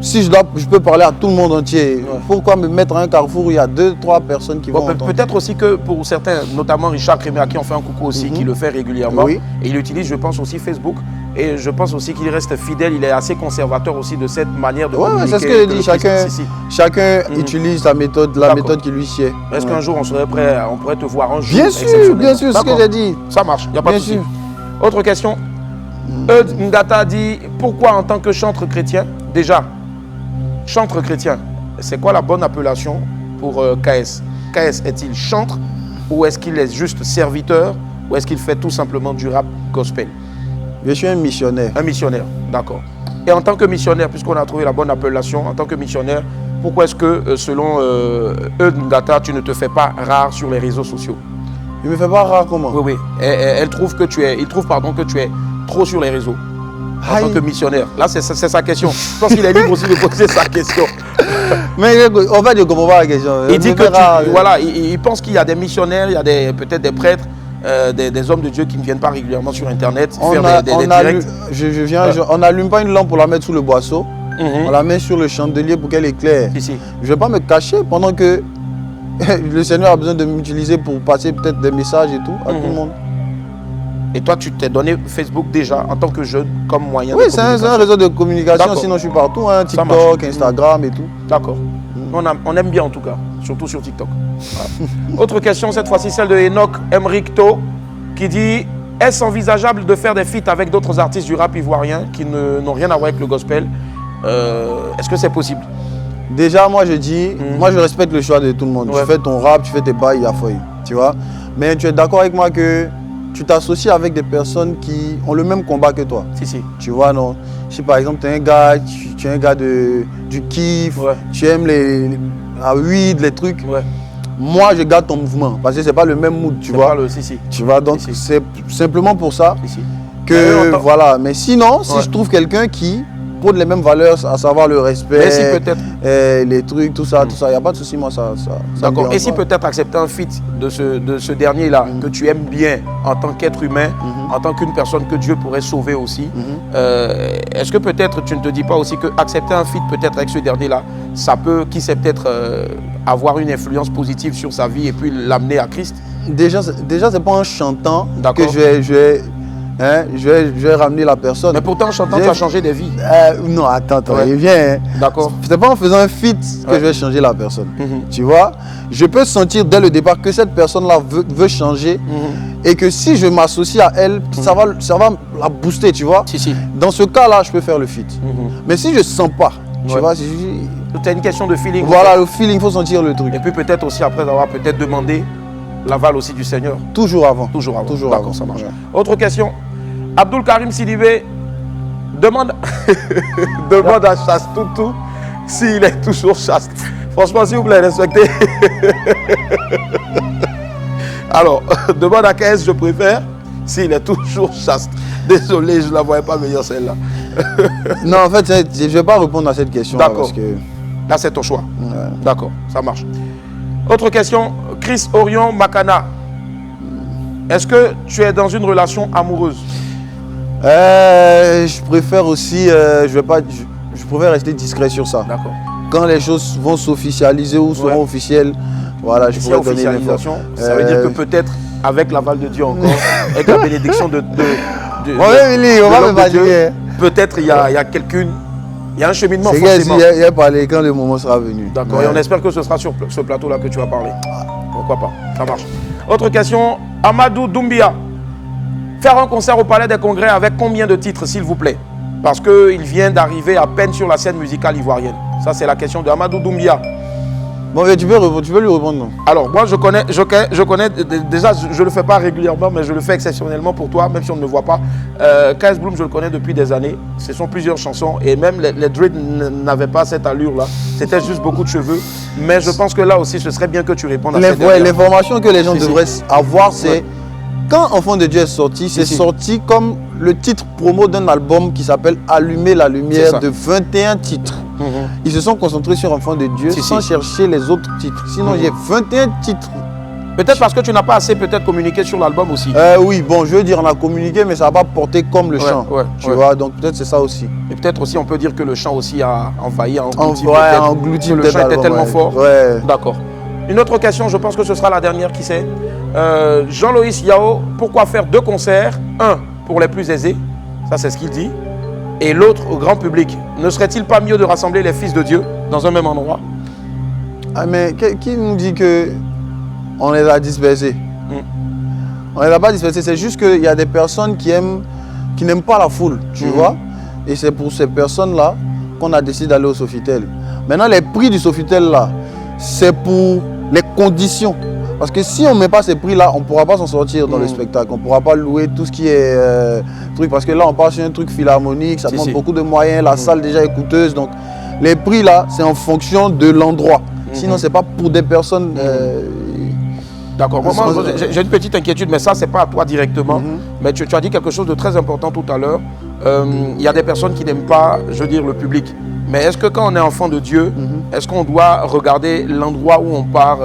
si je peux parler à tout le monde entier, pourquoi me mettre à un carrefour où il y a 2-3 personnes qui vont entendre? Peut-être aussi que pour certains, notamment Richard Crémé, à qui on fait un coucou aussi, qui le fait régulièrement, et il utilise, je pense, aussi Facebook Et je pense aussi qu'il reste fidèle, il est assez conservateur aussi de cette manière de communiquer. Ouais, c'est ce que je dis, chacun utilise la méthode qui lui sied. Est-ce qu'un jour on serait prêt, on pourrait te voir un jour bien sûr, c'est ce que j'ai dit. Ça marche, il n'y a pas de souci. Autre question. Eud Ngata dit, pourquoi en tant que chantre chrétien, déjà, chantre chrétien, c'est quoi la bonne appellation pour KS? KS, est-il chantre ou est-ce qu'il est juste serviteur ou est-ce qu'il fait tout simplement du rap gospel? Je suis un missionnaire. Un missionnaire, d'accord. Et en tant que missionnaire, puisqu'on a trouvé la bonne appellation, en tant que missionnaire, pourquoi est-ce que, selon Eud Ngata, tu ne te fais pas rare sur les réseaux sociaux? Je ne me fais pas rare comment? Oui, oui. Il trouve que tu es trop sur les réseaux. En tant que missionnaire. Là, c'est sa question. Je pense qu'il est libre aussi de poser sa question. Mais en fait, je ne comprends pas la question. Il dit que il pense qu'il y a des missionnaires, il y a peut-être des prêtres, des hommes de Dieu qui ne viennent pas régulièrement sur Internet faire des directs. On n'allume pas une lampe pour la mettre sous le boisseau. On la met sur le chandelier pour qu'elle éclaire. Je ne vais pas me cacher pendant que le Seigneur a besoin de m'utiliser pour passer peut-être des messages et tout à tout le monde. Et toi, tu t'es donné Facebook déjà en tant que jeune comme moyen de communication? Oui, c'est un réseau de communication, sinon je suis partout, hein, TikTok, Instagram et tout. D'accord. On aime bien en tout cas, surtout sur TikTok. Voilà. Autre question, cette fois-ci celle de Enoch Emric-To qui dit, est-ce envisageable de faire des feats avec d'autres artistes du rap ivoirien qui n'ont rien à voir avec le gospel? Est-ce que c'est possible? Déjà, moi je dis, moi je respecte le choix de tout le monde. Tu fais ton rap, tu fais tes bails, à feuille, tu vois. Mais tu es d'accord avec moi que tu t'associes avec des personnes qui ont le même combat que toi. Si. Tu vois, non? Si par exemple, tu es un gars du kiff, tu aimes la weed, les trucs. Moi, je garde ton mouvement parce que c'est pas le même mood, tu vois. Tu vois, donc c'est simplement pour ça que voilà. Mais sinon, si je trouve quelqu'un qui prône les mêmes valeurs, à savoir le respect, les trucs, tout ça, il n'y a pas de souci, moi ça. D'accord. Et si peut-être accepter un feat de ce dernier-là, que tu aimes bien en tant qu'être humain, en tant qu'une personne que Dieu pourrait sauver aussi, est-ce que peut-être tu ne te dis pas aussi que accepter un feat peut-être avec ce dernier-là, ça peut, qui sait peut-être avoir une influence positive sur sa vie et puis l'amener à Christ? Déjà c'est pas en chantant que je vais ramener la personne. Mais pourtant, en chantant, tu as changé des vies. Non, attends, il vient. D'accord. C'est pas en faisant un feat que je vais changer la personne. Tu vois, je peux sentir dès le départ que cette personne-là veut changer et que si je m'associe à elle, ça va la booster, tu vois. Dans ce cas-là, je peux faire le feat. Mais si je ne sens pas, tu vois, c'est une question de feeling. Voilà, le feeling, il faut sentir le truc. Et puis peut-être aussi après avoir peut-être demandé l'aval aussi du Seigneur. Toujours avant. D'accord, ça marche. Autre question. Abdul Karim Sidibé demande à Chastoutou s'il est toujours chaste. Franchement, s'il vous plaît, respectez. Alors, demande à KS, je préfère, s'il est toujours chaste. Désolé, je ne la voyais pas meilleure celle-là. Non, en fait, je ne vais pas répondre à cette question. D'accord. Parce que... Là, c'est ton choix. D'accord, ça marche. Autre question, Chris Orion Makana. Est-ce que tu es dans une relation amoureuse? Je préfère aussi, je préfère rester discret sur ça. D'accord. Quand les choses vont s'officialiser ou seront officielles, voilà, je pourrais donner l'information. Ça veut dire que peut-être avec l'aval de Dieu encore, avec la bénédiction de Dieu, peut-être il y a quelqu'une, il y a un cheminement forcément. Il y a parlé quand le moment sera venu. D'accord, et on espère que ce sera sur ce plateau-là que tu vas parler. Pourquoi pas, ça marche. Autre question, Amadou Doumbia. Faire un concert au Palais des Congrès avec combien de titres, s'il vous plaît? Parce qu'il vient d'arriver à peine sur la scène musicale ivoirienne. Ça, c'est la question de Amadou Doumbia. Bon, tu peux lui répondre, non? Alors, moi, je connais, déjà, je ne le fais pas régulièrement, mais je le fais exceptionnellement pour toi, même si on ne me voit pas. KS Bloom, je le connais depuis des années. Ce sont plusieurs chansons, et même les dreads n'avaient pas cette allure-là. C'était juste beaucoup de cheveux. Mais je pense que là aussi, ce serait bien que tu répondes à cette question. L'information que les gens devraient avoir, c'est... Quand Enfant de Dieu est sorti, c'est sorti comme le titre promo d'un album qui s'appelle Allumer la lumière de 21 titres. Ils se sont concentrés sur Enfant de Dieu sans chercher les autres titres. Sinon, il y a 21 titres. Peut-être parce que tu n'as pas assez communiqué sur l'album aussi. Oui, bon, je veux dire, on a communiqué, mais ça n'a pas porté comme le chant. Tu vois, donc peut-être c'est ça aussi. Et peut-être aussi, on peut dire que le chant aussi a envahi, englouti. Le chant était tellement fort. D'accord. Une autre question, je pense que ce sera la dernière, qui sait. Jean-Loïs Yao, pourquoi faire 2 concerts? Un pour les plus aisés, Ça, c'est ce qu'il dit. Et l'autre au grand public. Ne serait-il pas mieux de rassembler les fils de Dieu dans un même endroit? Ah, mais qui nous dit qu'on les a dispersés? On ne les a pas dispersés. C'est juste qu'il y a des personnes qui n'aiment pas la foule, tu vois. Et c'est pour ces personnes-là qu'on a décidé d'aller au Sofitel. Maintenant, les prix du Sofitel, là, c'est pour les conditions. Parce que si on ne met pas ces prix-là, on ne pourra pas s'en sortir dans le spectacle. On ne pourra pas louer tout ce qui est truc. Parce que là, on passe sur un truc philharmonique, ça demande beaucoup de moyens, la salle déjà est coûteuse. Donc, les prix, là, c'est en fonction de l'endroit. Sinon, ce n'est pas pour des personnes... D'accord. Moi, j'ai une petite inquiétude, mais ça, ce n'est pas à toi directement. Mais tu as dit quelque chose de très important tout à l'heure. Il y a des personnes qui n'aiment pas, je veux dire, le public. Mais est-ce que quand on est enfant de Dieu, est-ce qu'on doit regarder l'endroit où on part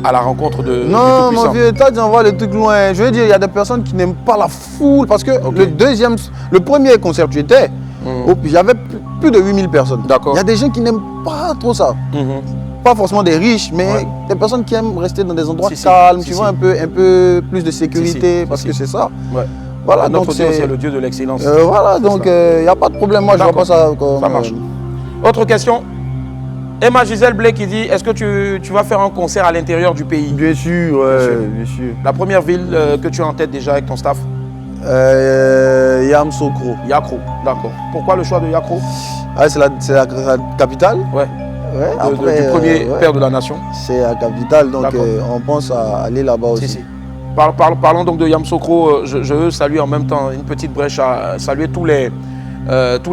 à la rencontre de Dieu? Non, mon vieux, t'as dit on voit le truc loin. Je veux dire, il y a des personnes qui n'aiment pas la foule. Parce que le premier concert où tu étais, il y avait plus de 8000 personnes. D'accord. Il y a des gens qui n'aiment pas trop ça. Pas forcément des riches, mais des personnes qui aiment rester dans des endroits calmes, tu vois, un peu plus de sécurité, parce que c'est ça. Voilà, notre Dieu, c'est le Dieu de l'excellence. Voilà, donc il n'y a pas de problème. Moi, je ne vois pas ça comme... Ça marche. Autre question. Emma Gisèle Blé qui dit, est-ce que tu vas faire un concert à l'intérieur du pays? Bien sûr, bien sûr. La première ville que tu as en tête déjà avec ton staff? Yamoussoukro. Yakro, d'accord. Pourquoi le choix de Yakro? C'est la capitale. Ouais. Après, du premier père de la nation. C'est la capitale, donc on pense à aller là-bas aussi. Parlons donc de Yamoussoukro. Je veux saluer en même temps une petite brèche à saluer tous les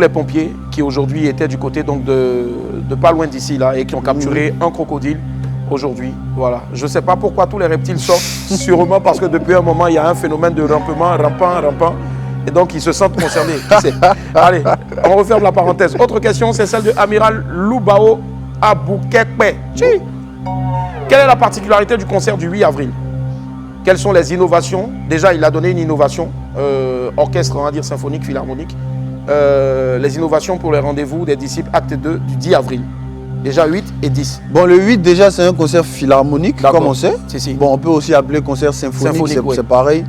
pompiers qui aujourd'hui étaient du côté donc de pas loin d'ici là et qui ont capturé un crocodile aujourd'hui. Voilà. Je ne sais pas pourquoi tous les reptiles sortent, sûrement parce que depuis un moment il y a un phénomène de rampant. Et donc ils se sentent concernés. Allez, on referme la parenthèse. Autre question, c'est celle de Amiral Loubao Aboukekpe. Quelle est la particularité du concert du 8 avril? Quelles sont les innovations? Déjà, il a donné une innovation, orchestre, on va dire symphonique, philharmonique. Les innovations pour les rendez-vous des disciples acte 2 du 10 avril. Déjà 8 et 10. Tout le 8, déjà, c'est un concert philharmonique, comme on sait. Bon, on peut aussi appeler concert symphonique, c'est pareil.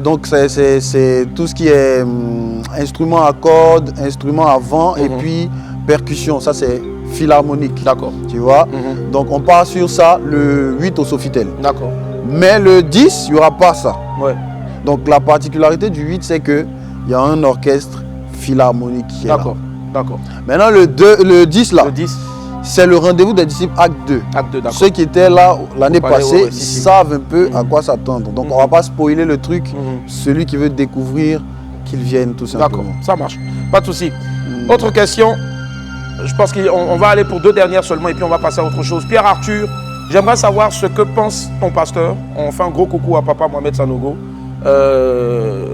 Donc, c'est tout ce qui est instrument à cordes, instrument à vent et puis percussion. Ça, c'est philharmonique. D'accord. Tu vois? Donc, on part sur ça le 8 au Sofitel. D'accord. Mais le 10, il n'y aura pas ça. Ouais. Donc, la particularité du 8, c'est qu'il y a un orchestre philharmonique qui est là. D'accord. Maintenant, le 10, là, c'est le rendez-vous des disciples acte 2. Acte 2, d'accord. Ceux qui étaient là l'année passée, savent un peu à quoi s'attendre. Donc, on ne va pas spoiler le truc. Celui qui veut découvrir, qu'il vienne tout simplement. D'accord, ça marche. Pas de souci. Autre question. Je pense qu'on va aller pour 2 dernières seulement et puis on va passer à autre chose. Pierre Arthur, j'aimerais savoir ce que pense ton pasteur. On fait un gros coucou à papa Mohamed Sanogo.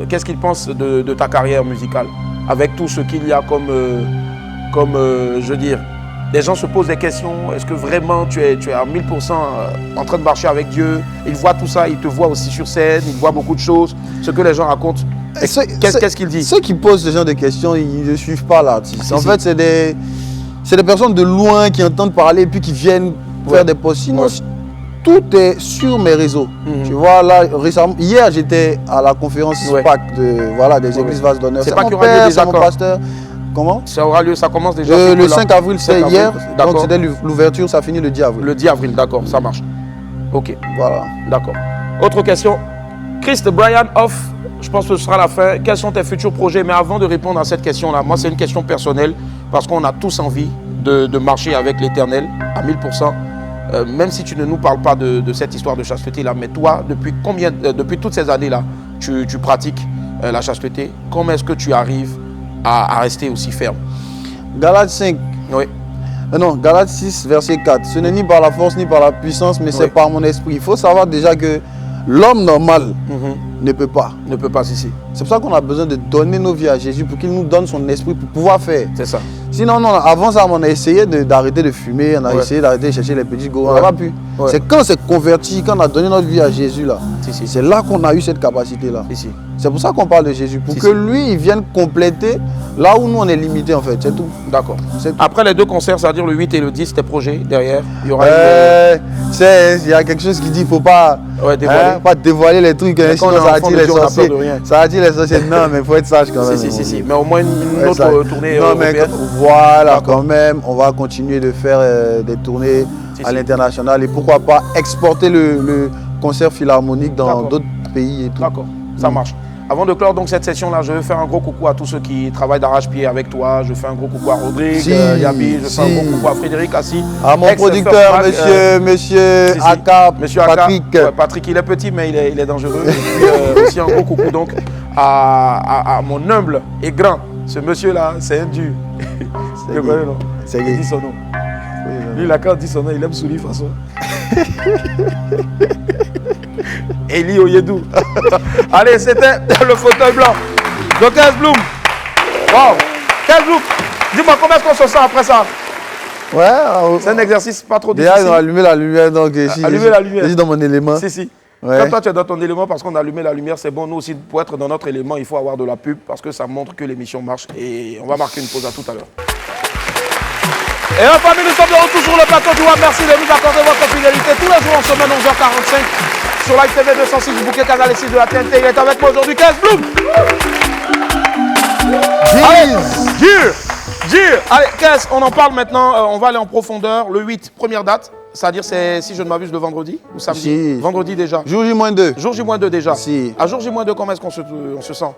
Qu'est-ce qu'il pense de ta carrière musicale? Avec tout ce qu'il y a comme je veux dire, les gens se posent des questions. Est-ce que vraiment tu es à 1000% en train de marcher avec Dieu? Il voit tout ça, il te voit aussi sur scène, il voit beaucoup de choses, ce que les gens racontent. Qu'est-ce qu'il dit? Ceux qui posent ce genre de questions, ils ne suivent pas l'artiste. En fait, c'est des personnes de loin qui entendent parler et puis qui viennent faire des posts. Sinon, tout est sur mes réseaux. Tu vois, là, récemment, hier, j'étais à la conférence SPAC des Églises Vases d'honneur. C'est pas qu'il y aura des mon pasteur. Comment? Ça aura lieu, ça commence déjà le 5 avril, c'est hier. Donc, c'était l'ouverture, ça finit le 10 avril. Le 10 avril, d'accord, ça marche. Ok. Voilà. D'accord. Autre question. Christ Brian Off, je pense que ce sera la fin. Quels sont tes futurs projets? Mais avant de répondre à cette question-là, moi, c'est une question personnelle parce qu'on a tous envie de marcher avec l'Éternel à 1000%. Même si tu ne nous parles pas de cette histoire de chasteté-là, mais toi, depuis toutes ces années-là, tu pratiques la chasteté. Comment est-ce que tu arrives à rester aussi ferme? Galates 5. Oui. Non, Galates 6, verset 4. Ce n'est ni par la force ni par la puissance, mais c'est par mon esprit. Il faut savoir déjà que l'homme normal ne peut pas. Ne peut pas, si. C'est pour ça qu'on a besoin de donner nos vies à Jésus pour qu'il nous donne son esprit pour pouvoir faire. C'est ça. Sinon, non, avant ça, on a essayé d'arrêter de fumer, on a essayé d'arrêter de chercher les petits gourous, on n'a pas pu. C'est quand on s'est converti, quand on a donné notre vie à Jésus, là, c'est là qu'on a eu cette capacité-là. C'est pour ça qu'on parle de Jésus, pour que lui, il vienne compléter là où nous, on est limité, en fait, c'est tout. D'accord. Après les 2 concerts, c'est-à-dire le 8 et le 10, tes projets derrière, il y aura Tu sais, il y a quelque chose qui dit qu'il ne faut pas, pas dévoiler les trucs, hein, sinon ça attire les sorciers. Ça attire les sorciers. Non, mais il faut être sage quand même. Si. Mais au moins une autre tournée européenne. Voilà, quand même, on va continuer de faire des tournées à l'international et pourquoi pas exporter le concert philharmonique dans d'autres pays et tout. D'accord, ça marche. Avant de clore donc cette session-là, je veux faire un gros coucou à tous ceux qui travaillent d'arrache-pied avec toi. Je fais un gros coucou à Rodrigue, Yabi, je fais un gros coucou à Frédéric Assis. À mon producteur, monsieur Aka, Patrick. Ouais, Patrick, il est petit, mais il est dangereux. Et puis aussi un gros coucou donc à mon humble et grand. Ce monsieur-là, c'est un dur. Tu le connais, non? C'est dit son nom. Lui, là, quand il dit son nom, il aime sourire de toute façon. Eli Oyedou. Allez, c'était le fauteuil blanc de 15 Bloom. Wow, 15 Bloom. Dis-moi, comment est-ce qu'on se sent après ça? Ouais, c'est un exercice pas trop difficile. Déjà, ils ont allumé la lumière, donc allumer la lumière. Je suis dans mon élément. Si. Ouais. Quand toi tu es dans ton élément, parce qu'on a allumé la lumière, c'est bon. Nous aussi, pour être dans notre élément, il faut avoir de la pub parce que ça montre que l'émission marche. Et on va marquer une pause à tout à l'heure. Et en famille, nous sommes de retour sur le plateau du Web. Merci de nous accorder votre fidélité tous les jours en semaine 11h45 sur Live TV 206 du bouquet Canal 6 de la TNT. Il est avec moi aujourd'hui, 15 Bloom. Gilles. Allez, 15, on en parle maintenant. On va aller en profondeur. Le 8, première date. C'est-à-dire, c'est, si je ne m'abuse, le vendredi ou samedi? Si. Vendredi déjà. Jour J-2. Jour J-2 déjà. Si. À jour J-2, comment est-ce qu'on se sent?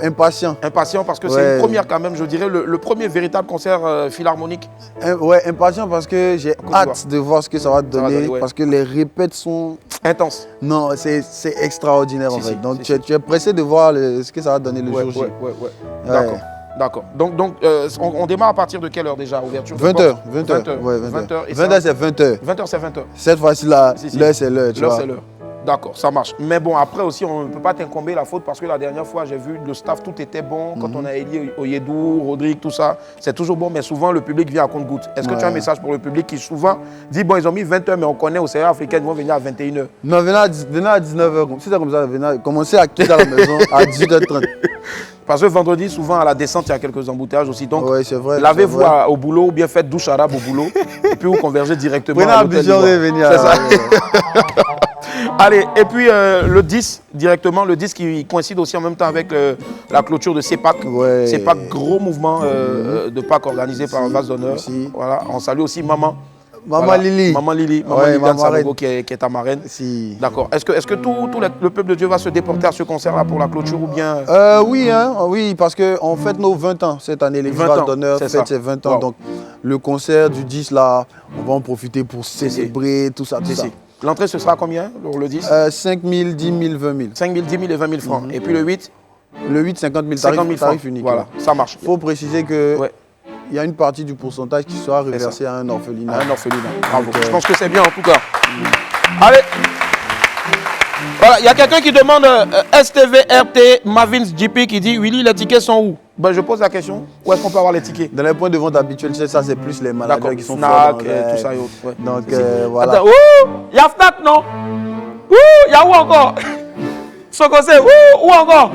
Impatient. Impatient parce que c'est une première quand même, je dirais, le premier véritable concert philharmonique. Ouais, impatient parce que j'ai hâte de voir ce que ça va donner. Parce que les répètes sont... intenses. Non, c'est extraordinaire en fait. Donc tu es pressé de voir ce que ça va donner le jour J. Ouais. D'accord. Donc on démarre à partir de quelle heure déjà? Ouverture 20h. 20h. Ouais, 20h. 20h c'est 20h. 20h c'est 20h. Cette fois-ci là, l'heure c'est l'heure. L'heure c'est l'heure. D'accord, ça marche. Mais bon, après aussi, on ne peut pas t'incomber la faute parce que la dernière fois, j'ai vu le staff, tout était bon. Quand on a Eli Oyedou, Rodrigue, tout ça, c'est toujours bon, mais souvent, le public vient à compte-gouttes. Est-ce que tu as un message pour le public qui souvent dit, bon, ils ont mis 20h, mais on connaît au Sahara africain, ils vont venir à 21h? Non, venez à 19h. Si c'est comme ça, commencez à quitter la maison à 18h30. Parce que vendredi, souvent, à la descente, il y a quelques embouteillages aussi. Donc, lavez-vous au boulot ou bien faites douche arabe au boulot et puis vous convergez directement à l'hôtel. C'est ça. Allez, et puis le 10, directement, le 10 qui coïncide aussi en même temps avec la clôture de CEPAC. CEPAC, gros mouvement de Pâques organisé par un vase d'honneur. Voilà, on salue aussi Maman. Lily. Maman Lily Sanogo qui est ta marraine. Si. D'accord. Est-ce que tout le peuple de Dieu va se déporter à ce concert-là pour la clôture ou bien... Oui, parce qu'on fête nos 20 ans cette année. Les vase d'honneur fêtent ses 20 ans. Wow. Donc le concert du 10 là, on va en profiter pour célébrer tout ça. L'entrée, ce sera combien pour le 10? 5 000, 10 000, 20 000. 5 000, 10 000 et 20 000 francs. Et puis le 8? Le 8, 50 000. 50 000 tarif unique. Voilà, ça marche. Il faut préciser que il y a une partie du pourcentage qui sera reversée à un orphelinat. À un orphelinat. Bravo. Je pense que c'est bien en tout cas. Allez. Voilà, il y a quelqu'un qui demande STVRT Mavins JP qui dit Willy, les tickets sont où? Ben, je pose la question. Où est-ce qu'on peut avoir les tickets? Dans les points de vente habituels, ça c'est plus les managers qui sont Fnac, tout ça et autres. Ouais. Donc voilà. Attends, il y a Fnac, non? Il y a où encore? Sokosé, où encore?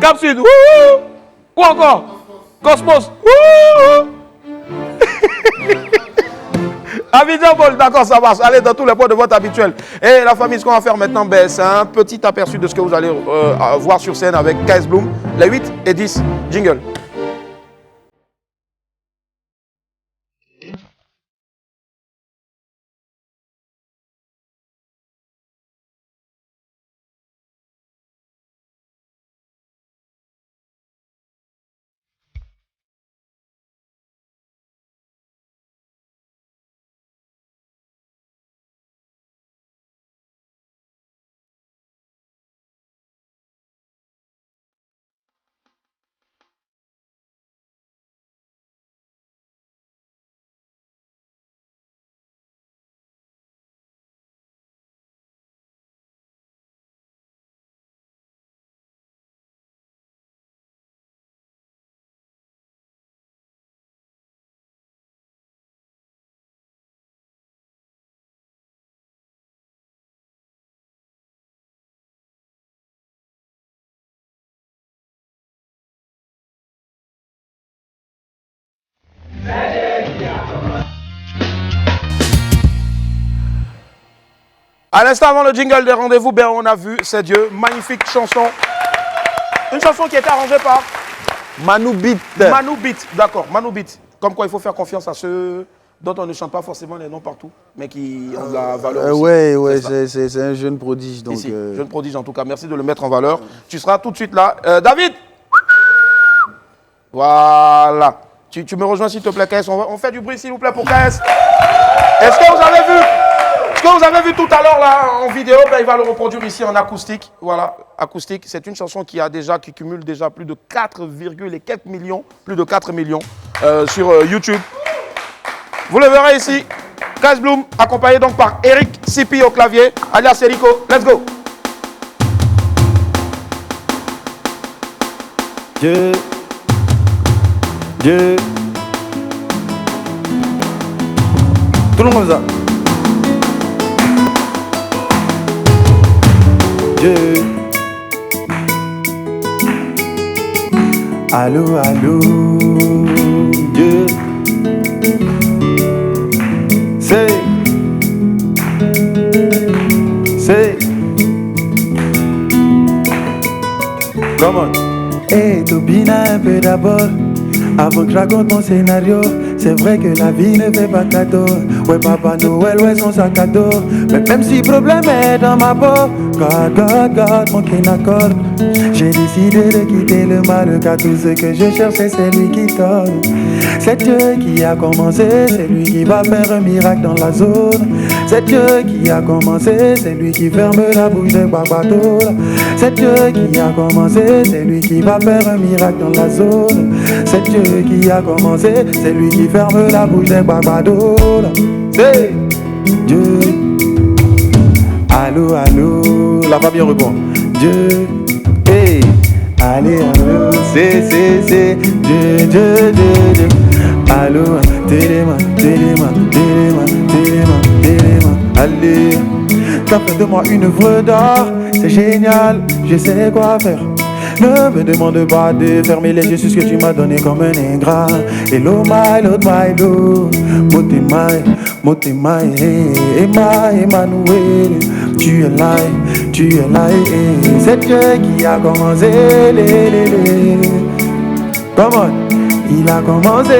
Cap Sud, où encore? Cosmos, Abidjan Ball, d'accord, ça marche. Allez, dans tous les points de vote habituels. Et la famille, ce qu'on va faire maintenant, c'est un petit aperçu de ce que vous allez voir sur scène avec 15 Bloom, les 8 et 10. Jingle. À l'instant, avant le jingle des rendez-vous, ben, on a vu, c'est Dieu, magnifique chanson. Une chanson qui est arrangée par Manu Beat. Manu Beat, d'accord, Manu Beat. Comme quoi, il faut faire confiance à ceux dont on ne chante pas forcément les noms partout, mais qui ont de la valeur aussi. Ouais, c'est un jeune prodige. Donc, Ici, jeune prodige en tout cas, merci de le mettre en valeur. Tu seras tout de suite là. David. Voilà. Tu me rejoins s'il te plaît, KS. On fait du bruit s'il vous plaît pour KS. Est-ce que vous avez vu? Ce que vous avez vu tout à l'heure là en vidéo, ben, il va le reproduire ici en acoustique. Voilà, acoustique. C'est une chanson qui cumule déjà plus de 4,4 millions, plus de 4 millions sur YouTube. Vous le verrez ici. KS Bloom, accompagné donc par Eric Sipi au clavier, alias Erico. Let's go. Dieu. Tout le monde comme ça. Dieu. Allô, Dieu. C'est. Come on. Hey, Tobina un peu d'abord. Avant que je raconte mon scénario, c'est vrai que la vie ne fait pas cadeau. Ouais, Papa Noël, ouais, son sac à dos. Mais même si le problème est dans ma peau, God, mon king accorde. J'ai décidé de quitter le mal, car tout ce que je cherchais, c'est lui qui donne. C'est Dieu qui a commencé, c'est lui qui va faire un miracle dans la zone. C'est Dieu qui a commencé, c'est lui qui ferme la bouche des bateaux. C'est Dieu qui a commencé, c'est lui qui va faire un miracle dans la zone. C'est Dieu qui a commencé, c'est lui qui ferme la bouche des bateaux. C'est Dieu. Allô, la va bien répondre. Dieu, hey, allez, allô, c'est Dieu. Allô, téléma, allez. T'as fait de moi une œuvre d'art, c'est génial, je sais quoi faire. Ne me demande pas de fermer les yeux sur ce que tu m'as donné comme un ingrat. Hello, my lord, Motemai, Emmanuel. Tu es là, c'est Dieu qui a commencé, Come on, il a commencé,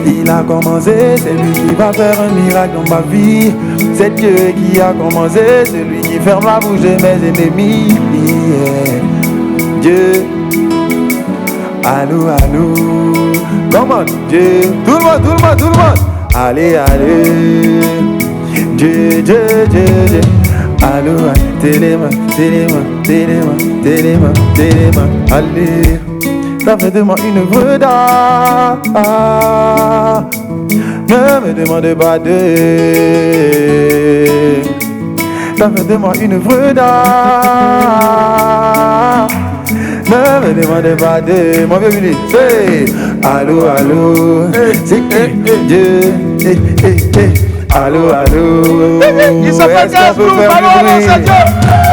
Il a commencé, c'est lui qui va faire un miracle dans ma vie. C'est Dieu qui a commencé, c'est lui qui ferme la bouche de mes ennemis. Yeah. Dieu. Allô, comment Dieu. Tout le monde. Allez. Dieu. Allô, téléma. Allez. Ça fait de moi une œuvre d'art. Ne me demande pas de. Ça fait de moi une œuvre d'art. Ne me demande pas de. Mon vieux Billy, c'est allô, c'est Dieu. Allô. Il s'appelle KS Bloom, alors c'est Dieu.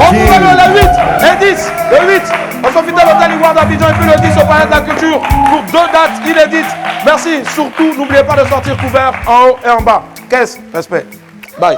On vous met le 8 et 10, le 8. On s'en fiche à l'hôtel Ivoire d'Abidjan et puis le 10 au Palais de la Culture pour 2 dates inédites. Merci, surtout n'oubliez pas de sortir couvert en haut et en bas. KS, respect. Bye.